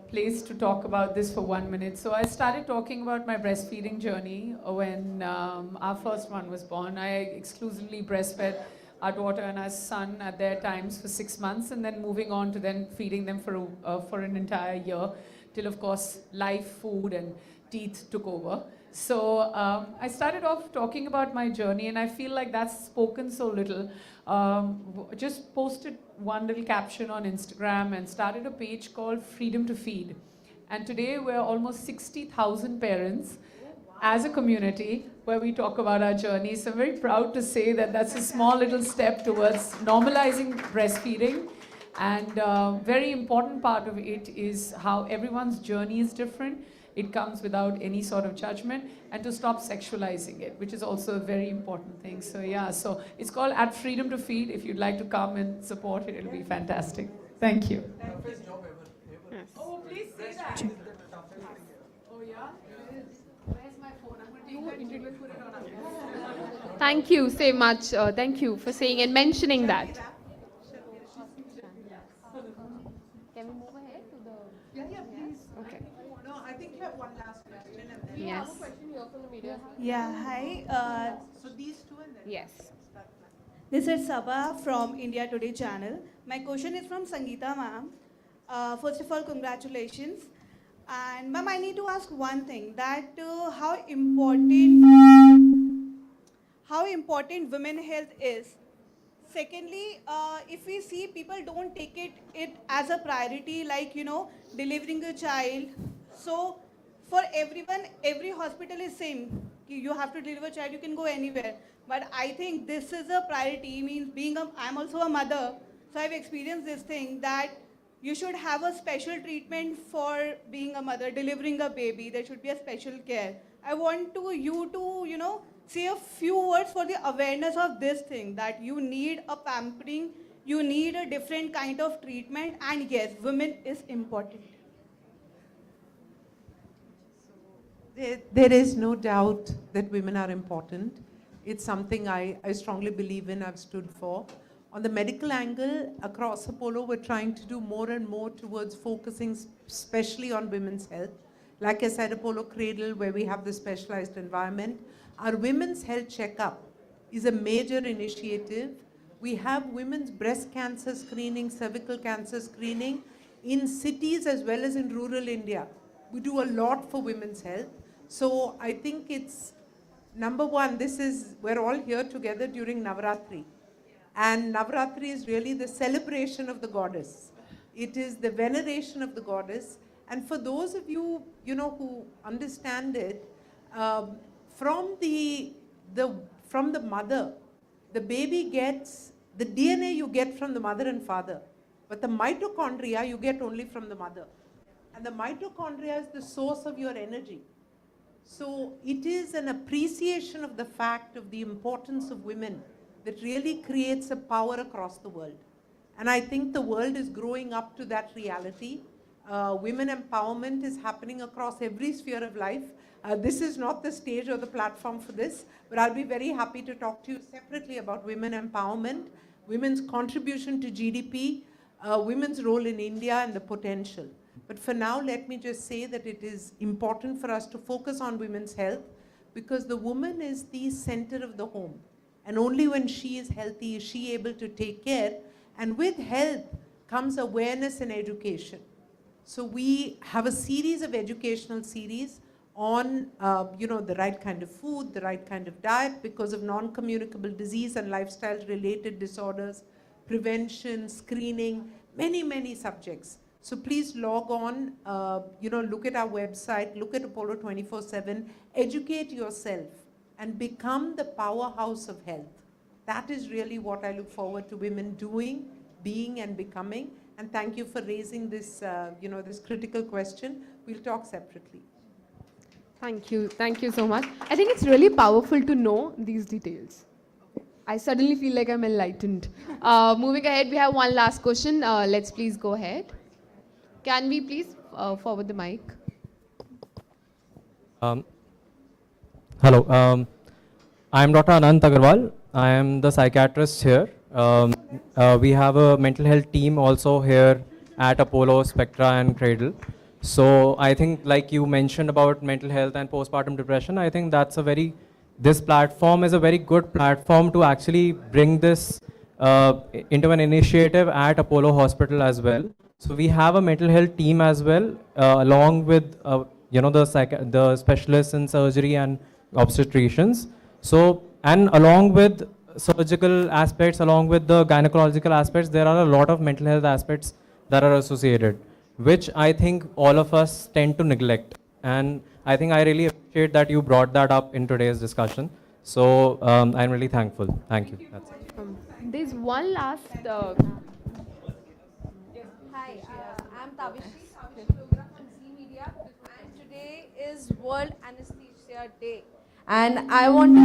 place to talk about this for 1 minute. So I started talking about my breastfeeding journey when our first one was born. I exclusively breastfed our daughter and our son at their times for 6 months, and then moving on to then feeding them for an entire year, till of course life, food and teeth took over. So I started off talking about my journey, and I feel like that's spoken so little. Just posted one little caption on Instagram and started a page called Freedom to Feed. And today we're almost 60,000 parents as a community where we talk about our journey. So I'm very proud to say that that's a small little step towards normalizing breastfeeding. And very important part of it is how everyone's journey is different. It comes without any sort of judgment, and to stop sexualizing it, which is also a very important thing. So yeah, so it's called At Freedom to Feed. If you'd like to come and support it, it'll be fantastic. Thank you. Oh, please say that. Oh yeah? Where's my phone? I'm going to put it on. Thank you so much. Thank you for saying and mentioning that. Can we move ahead to the... Yeah, please. Okay. No, I think you have one last question. And then Yes. Yeah, hi. So these two and then... Yes. This is Sabha from India Today channel. My question is from Sangita ma'am. First of all, congratulations. And ma'am, I need to ask one thing, that how important women health is. Secondly, if we see people don't take it as a priority, like, delivering a child. So for everyone, every hospital is same. You have to deliver a child, you can go anywhere. But I think this is a priority, means I'm also a mother. So I've experienced this thing that you should have a special treatment for being a mother, delivering a baby. There should be a special care. I want you to, say a few words for the awareness of this thing, that you need a pampering, you need a different kind of treatment, and yes, women is important. There is no doubt that women are important. It's something I strongly believe in, I've stood for. On the medical angle, across Apollo, we're trying to do more and more towards focusing especially on women's health. Like I said, Apollo Cradle, where we have the specialized environment. Our women's health checkup is a major initiative. We have women's breast cancer screening, cervical cancer screening in cities as well as in rural India. We do a lot for women's health. So I think it's, number one, we're all here together during Navaratri. And Navaratri is really the celebration of the goddess. It is the veneration of the goddess. And for those of you, who understand it, from the mother, the baby gets the DNA you get from the mother and father, but the mitochondria you get only from the mother. And the mitochondria is the source of your energy. So it is an appreciation of the fact of the importance of women that really creates a power across the world. And I think the world is growing up to that reality. women empowerment is happening across every sphere of life. This is not the stage or the platform for this, but I'll be very happy to talk to you separately about women empowerment, women's contribution to GDP, women's role in India and the potential. But for now, let me just say that it is important for us to focus on women's health because the woman is the center of the home. And only when she is healthy is she able to take care. And with health comes awareness and education. So we have a series of educational series on the right kind of food, the right kind of diet because of non-communicable disease and lifestyle-related disorders, prevention, screening, many, many subjects. So please log on, look at our website, look at Apollo 24/7, educate yourself and become the powerhouse of health. That is really what I look forward to women doing, being and becoming. And thank you for raising this, this critical question. We'll talk separately. Thank you so much. I think it's really powerful to know these details. I suddenly feel like I'm enlightened. Moving ahead, we have one last question. Let's please go ahead. Can we please forward the mic? Hello, I'm Dr. Anant Agarwal. I am the psychiatrist here. We have a mental health team also here at Apollo Spectra and Cradle. So I think like you mentioned about mental health and postpartum depression, I think that's this platform is a very good platform to actually bring this into an initiative at Apollo Hospital as well. So we have a mental health team as well, along with the specialists in surgery and obstetricians. So, and along with surgical aspects, along with the gynecological aspects, there are a lot of mental health aspects that are associated, which I think all of us tend to neglect. And I think I really appreciate that you brought that up in today's discussion. So I'm really thankful. Thank you. That's it. There's one last... Hi, I'm Tavishri Program from Z Media, and today is World Anesthesia Day. And I want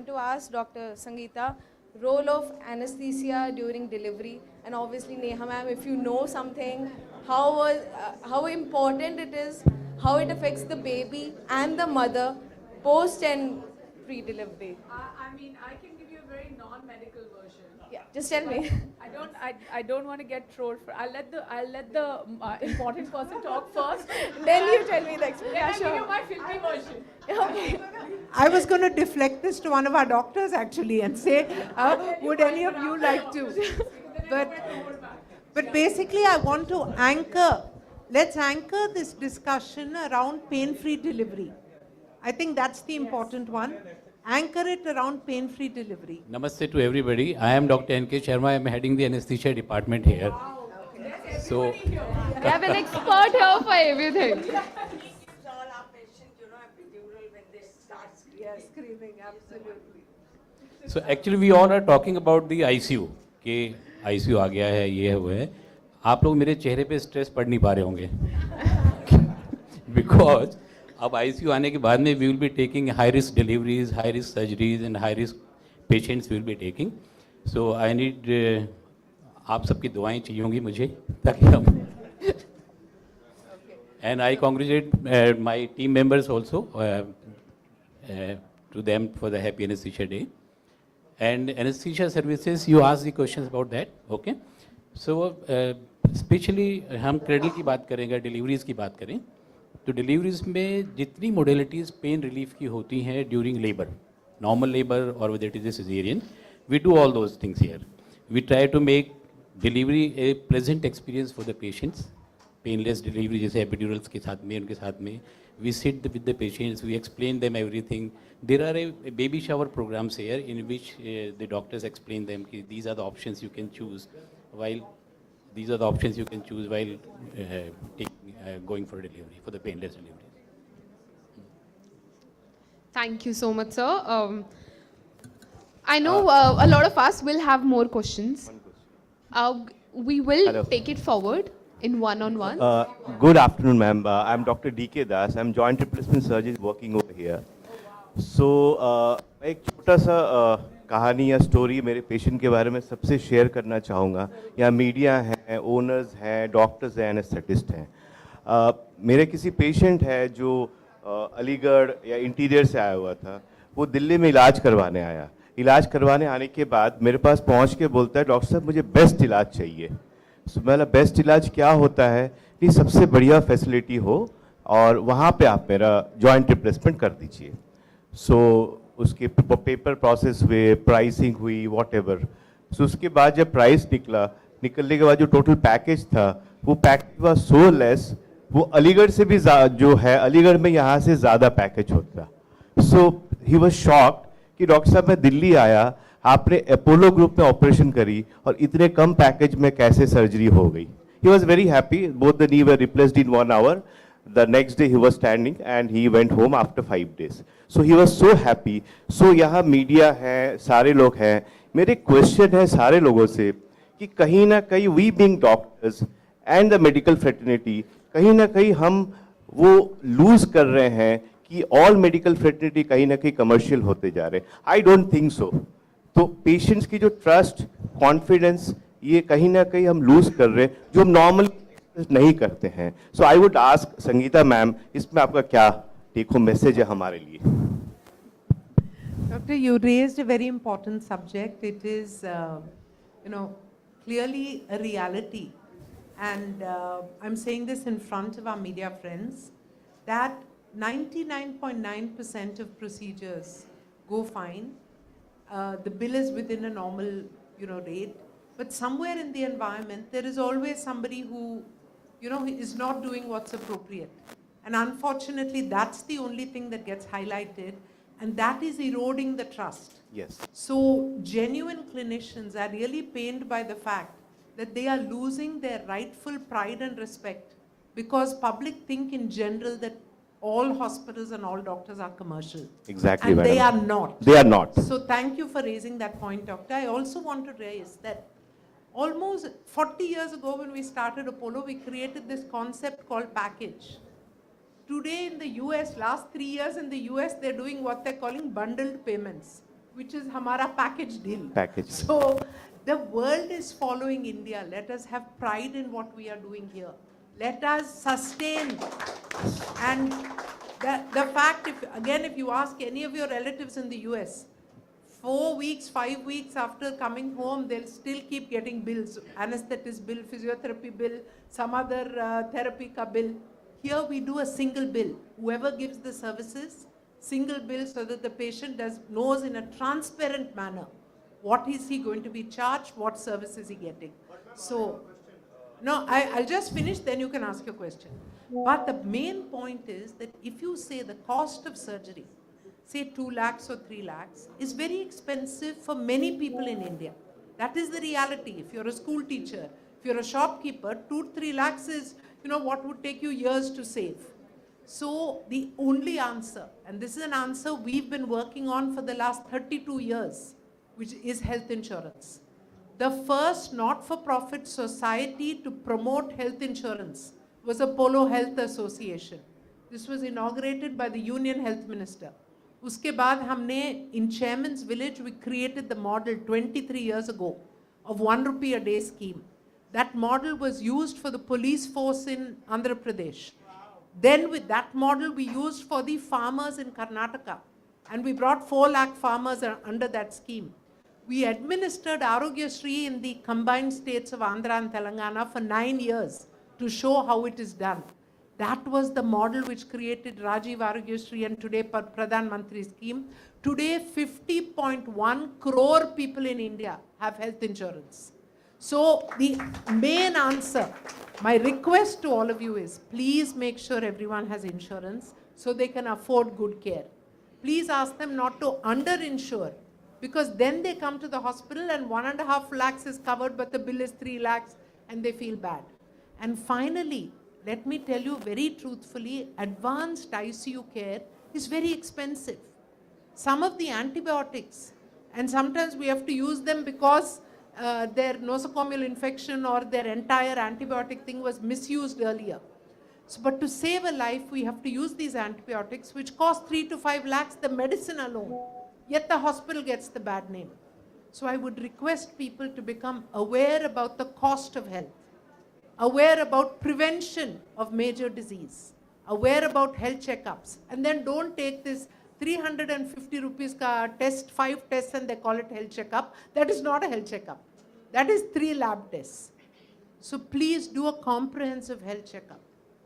to ask Dr. Sangita, role of anesthesia during delivery, and obviously Neha ma'am, if you know something, how important it is, how it affects the baby and the mother post and pre-delivery. I mean, I can give you a very non-medical version. Yeah, just tell me. I don't want to get trolled. I'll let the important person talk first. Then you tell me the explanation. Then I'll give you my filthy version. Okay. I was going to deflect this to one of our doctors actually and say, would any of you like to? But basically I want to let's anchor this discussion around pain-free delivery. I think that's the important one. Anchor it around pain-free delivery. Namaste to everybody. I am Dr. N.K. Sharma. I am heading the anesthesia department here. Wow. Okay. So, we have an expert here for everything. Screaming, absolutely. So actually we all are talking about the ICU. कि ICU आ गया है, ये है वो है. आप लोग मेरे चेहरे पे स्ट्रेस पढ़ नहीं पा रहे होंगे. Because अब ICU आने के बाद में we will be taking high risk deliveries, high risk surgeries and high risk patients we will be taking. So I need आप सबकी दुआएं चाहिए होंगी मुझे ताकि हम and I congratulate my team members also to them for the happy anesthesia day. And anesthesia services, you asked the questions about that, okay? So especially हम cradle की बात करेंगे, deliveries की बात करें, तो deliveries में जितनी modalities pain relief की होती हैं during labor, normal labor or whether it is a cesarean, we do all those things here. We try to make delivery a pleasant experience for the patients, painless delivery जैसे epidurals के साथ में, उनके साथ में, we sit with the patients, we explain them everything. There are a baby shower programs here in which the doctors explain them कि these are the options you can choose while going for delivery, for the painless delivery. Thank you so much, sir. I know a lot of us will have more questions. We will take it forward in one-on-one. Good afternoon, ma'am. I'm Dr. D.K. Das. I'm joint replacement surgeon working over here. So, एक छोटा सा कहानी या story मेरे patient के बारे में सबसे शेयर करना चाहूँगा। यहाँ मीडिया हैं, ओनर्स हैं, डॉक्टर्स हैं, एनेस्थेटिस्ट हैं। मेरे किसी पेशेंट है जो अलीगढ़ या इंटीरियर से आया हुआ था, वो दिल्ली में इलाज करवाने आया। इलाज करवाने आने के बाद मेरे पास पहुंच के बोलता है, डॉक्टर साहब मुझे बेस्ट इलाज चाहिए। सो मैंने बेस्ट इलाज क्या होता है कि सबसे बढ़िया फैसिलिटी हो और वहाँ पे आप मेरा जॉइंट रिप्लेसमेंट कर दीजिए। सो उसके पेपर प्रोसेस हुए, प्राइसिंग हुई, वॉट। सो उसके बाद जब प्राइस निकलने के बाद जो टोटल पैकेज था, वो पैकेज वॉज सो लेस, वो अलीगढ़ से भी जो है, अलीगढ़ में यहाँ से ज़्यादा पैकेज होता। सो ही वॉज शॉक्ड कि डॉक्टर साहब मैं दिल्ली आया, आपने अपोलो ग्रुप में ऑपरेशन करी और इतने कम पैकेज में कैसे सर्जरी हो गई। He was very happy, both the knee were replaced in 1 hour. The next day he was standing and he went home after 5 days. So he was so happy. So यहाँ media है, सारे लोग हैं। मेरे question है सारे लोगों से कि कहीं ना कहीं we being doctors and the medical fraternity, कहीं ना कहीं हम वो लूज कर रहे हैं कि ऑल मेडिकल फ्रेटर्निटी कहीं ना कहीं कमर्शियल होते जा रहे हैं। I don't think so. तो पेशेंट्स की जो ट्रस्ट, कॉन्फिडेंस, ये कहीं ना कहीं हम लूज कर रहे हैं, जो हम नॉर्मल नहीं करते हैं। So I would ask Sangeeta ma'am, इसमें आपका क्या टेक होम मैसेज है हमारे लिए? Doctor, you raised a very important subject. It is, clearly a reality. And I'm saying this in front of our media friends, that 99.9% of procedures go fine. The bill is within a normal, rate. But somewhere in the environment, there is always somebody who, is not doing what's appropriate. And unfortunately, that's the only thing that gets highlighted, and that is eroding the trust. Yes. So genuine clinicians are really pained by the fact that they are losing their rightful pride and respect because public think in general that all hospitals and all doctors are commercial. Exactly, and madam. they are not. They are not. So thank you for raising that point, doctor. I also want to raise that almost 40 years ago when we started Apollo, we created this concept called package. Today in the US, last 3 years in the US, they're doing what they're calling bundled payments, which is Hamara package deal. Package. So the world is following India. Let us have pride in what we are doing here. Let us sustain. And the fact, if you ask any of your relatives in the US, 4 weeks, 5 weeks after coming home, they'll still keep getting bills, anesthetist bill, physiotherapy bill, some other therapy ka bill. Here we do a single bill. Whoever gives the services, single bill, so that the patient knows in a transparent manner what is he going to be charged, what service is he getting. So, no, I'll just finish, then you can ask your question. But the main point is that if you say the cost of surgery, say 2 lakhs or 3 lakhs, is very expensive for many people in India. That is the reality. If you're a school teacher, if you're a shopkeeper, 2-3 lakhs is, what would take you years to save. So the only answer, and this is an answer we've been working on for the last 32 years, which is health insurance. The first not-for-profit society to promote health insurance was Apollo Health Association. This was inaugurated by the Union Health Minister. Uske baad humne, in Chairman's Village, we created the model 23 years ago of 1 rupee a day scheme. That model was used for the police force in Andhra Pradesh. Then with that model, we used for the farmers in Karnataka. And we brought 4 lakh farmers under that scheme. We administered Arogya Shri in the combined states of Andhra and Telangana for 9 years to show how it is done. That was the model which created Rajiv Arogya Shri and today Pradhan Mantri scheme. Today, 50.1 crore people in India have health insurance. So the main answer, my request to all of you is, please make sure everyone has insurance so they can afford good care. Please ask them not to under-insure, because then they come to the hospital and 1.5 lakhs is covered, but the bill is 3 lakhs and they feel bad. And finally, let me tell you very truthfully, advanced ICU care is very expensive. Some of the antibiotics, and sometimes we have to use them because their nosocomial infection or their entire antibiotic thing was misused earlier. So, but to save a life, we have to use these antibiotics, which cost 3 to 5 lakhs, the medicine alone. Yet the hospital gets the bad name. So I would request people to become aware about the cost of health, aware about prevention of major disease, aware about health checkups, and then don't take this 350 rupees ka test, 5 tests, and they call it health checkup. That is not a health checkup. That is 3 lab tests. So please do a comprehensive health checkup,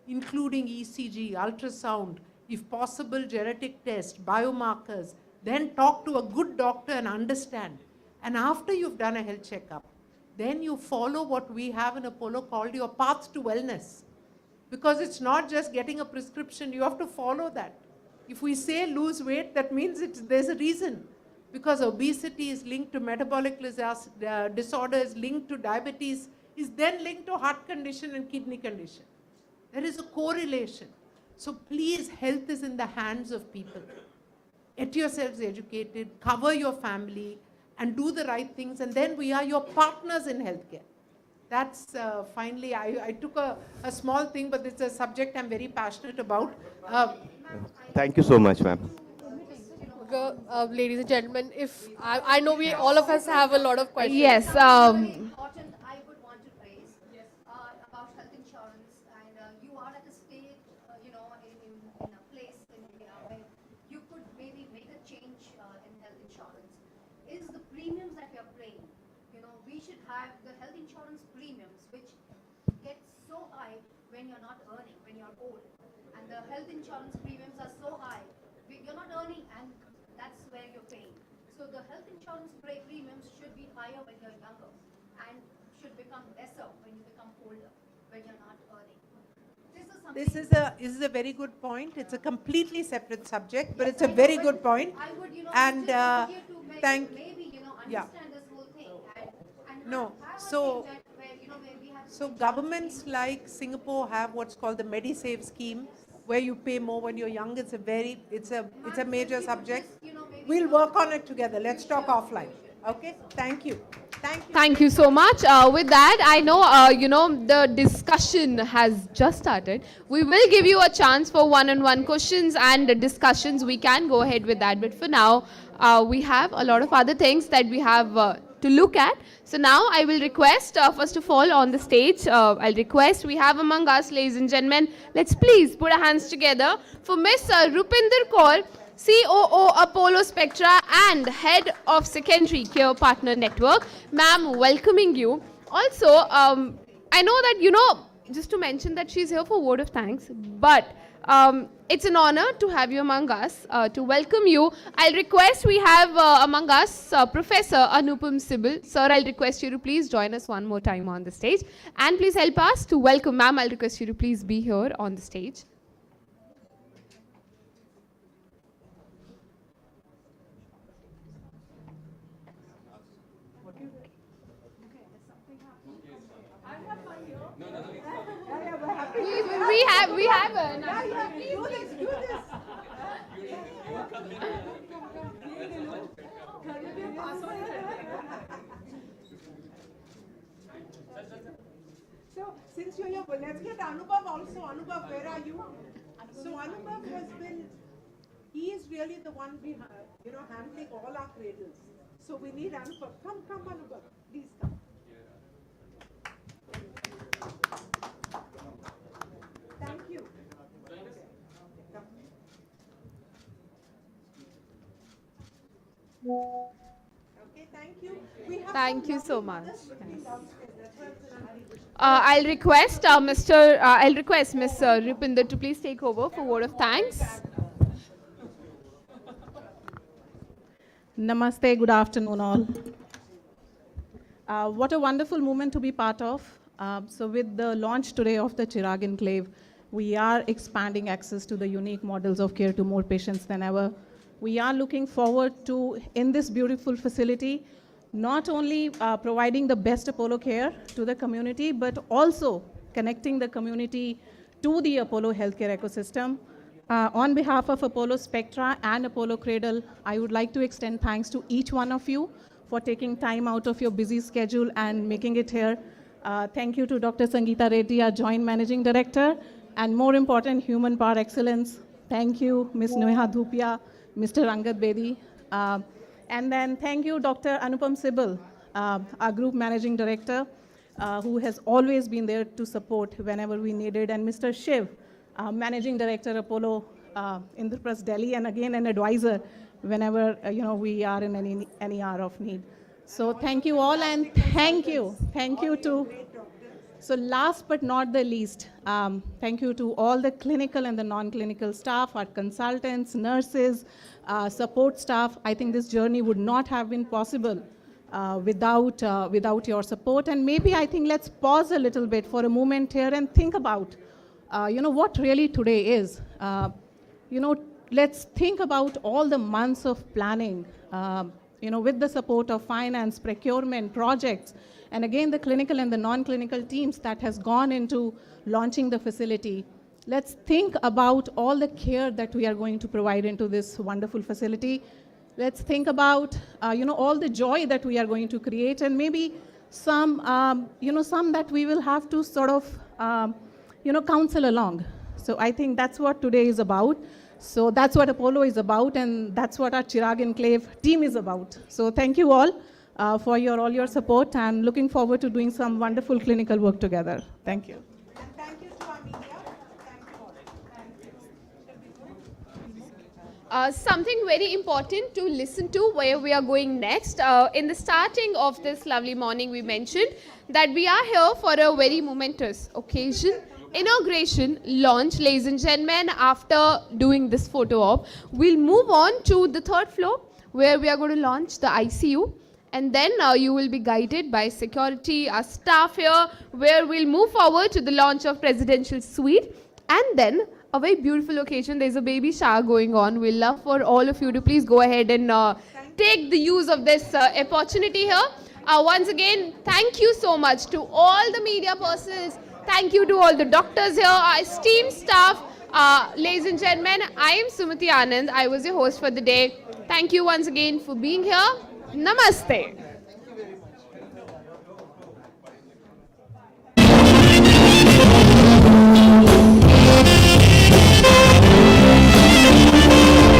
including ECG, ultrasound, if possible genetic test, biomarkers. Then talk to a good doctor and understand. And after you've done a health checkup, then you follow what we have in Apollo called your path to wellness. Because it's not just getting a prescription, you have to follow that. If we say lose weight, that means there's a reason. Because obesity is linked to metabolic disorder, is linked to diabetes, is then linked to heart condition and kidney condition. There is a correlation. So please, health is in the hands of people. Get yourselves educated, cover your family, and do the right things, and then we are your partners in healthcare. That's finally, I took a small thing, but it's a subject I'm very passionate about. Thank you so much, ma'am. Ladies and gentlemen, if I know we all of us have a lot of questions. Yes. Important I would want to raise about health insurance, and you are at a stage, in a place in India where you could maybe make a change in health insurance. Is the premiums that we are paying? We should have the health insurance premiums, which get so high when you're not earning, when you're old, and the health insurance premiums are so high, you're not earning, and that's where you're paying. So the health insurance premiums should be higher when you're younger and should become lesser when you become older, when you're not earning. This is a very good point. It's a completely separate subject, but it's a very good point. I would, and thank maybe, understand yeah. this whole thing and No, have a so thing that where we have so governments like Singapore have what's called the MediSave scheme, where you pay more when you're young. It's a major subject. We'll work on it together. Let's talk offline. Okay? Thank you. Thank you so much. With that, I know, the discussion has just started. We will give you a chance for one-on-one questions and discussions. We can go ahead with that. But for now, we have a lot of other things that we have to look at. So now I will request, first of all, on the stage, I'll request we have among us, ladies and gentlemen, let's please put our hands together for Miss Rupinder Kaur, COO Apollo Spectra and Head of Secondary Care Partner Network. Ma'am, welcoming you. Also, I know that, just to mention that she's here for word of thanks, but it's an honor to have you among us, to welcome you. I'll request we have among us Professor Anupam Sibal. Sir, I'll request you to please join us one more time on the stage. And please help us to welcome, ma'am, I'll request you to please be here on the stage. We have a... Do this. So, since you're here, let's get Anubhav also. Anubhav, where are you? So, Anubhav he is really the one behind, handling all our cradles. So, we need Anubhav. Come, Anubhav. Please come. Thank you. Okay, thank you. Thank you so much. I'll request Miss Rupinder to please take over for word of thanks. Namaste, good afternoon all. What a wonderful moment to be part of. So with the launch today of the Chirag Enclave, we are expanding access to the unique models of care to more patients than ever. We are looking forward to, in this beautiful facility, not only providing the best Apollo care to the community, but also connecting the community to the Apollo healthcare ecosystem. On behalf of Apollo Spectra and Apollo Cradle, I would like to extend thanks to each one of you for taking time out of your busy schedule and making it here. Thank you to Dr. Sangita Reddy, our Joint Managing Director, and more important, Human Power Excellence. Thank you, Ms. Neha Dhupia, Mr. Angad, Bedi. And then thank you, Dr. Anupam Sibal, our group managing director, who has always been there to support whenever we needed, and Mr. Shiv, managing director, Apollo Indraprasth Delhi, and again an advisor whenever we are in any hour of need. So thank you all, and thank you to. So last but not the least, thank you to all the clinical and the non-clinical staff, our consultants, nurses, support staff. I think this journey would not have been possible without your support. And maybe I think let's pause a little bit for a moment here and think about, what really today is. Let's think about all the months of planning, with the support of finance, procurement, projects, and again, the clinical and the non-clinical teams that has gone into launching the facility. Let's think about all the care that we are going to provide into this wonderful facility. Let's think about, all the joy that we are going to create, and maybe some that we will have to sort of, counsel along. So I think that's what today is about. So that's what Apollo is about, and that's what our Chirag Enclave team is about. So thank you all for all your support, and looking forward to doing some wonderful clinical work together. Thank you. And thank you to our media. Thank you all. Something very important to listen to where we are going next. In the starting of this lovely morning, we mentioned that we are here for a very momentous occasion. Inauguration launch, ladies and gentlemen. After doing this photo op, we'll move on to the third floor where we are going to launch the ICU. And then you will be guided by security, our staff here, where we'll move forward to the launch of presidential suite. And then a very beautiful occasion. There's a baby shower going on. We'll love for all of you to please go ahead and take the use of this opportunity here. Once again, thank you so much to all the media persons. Thank you to all the doctors here, our esteemed staff. Ladies and gentlemen, I am Sumati Anand. I was your host for the day. Thank you once again for being here. Namaste.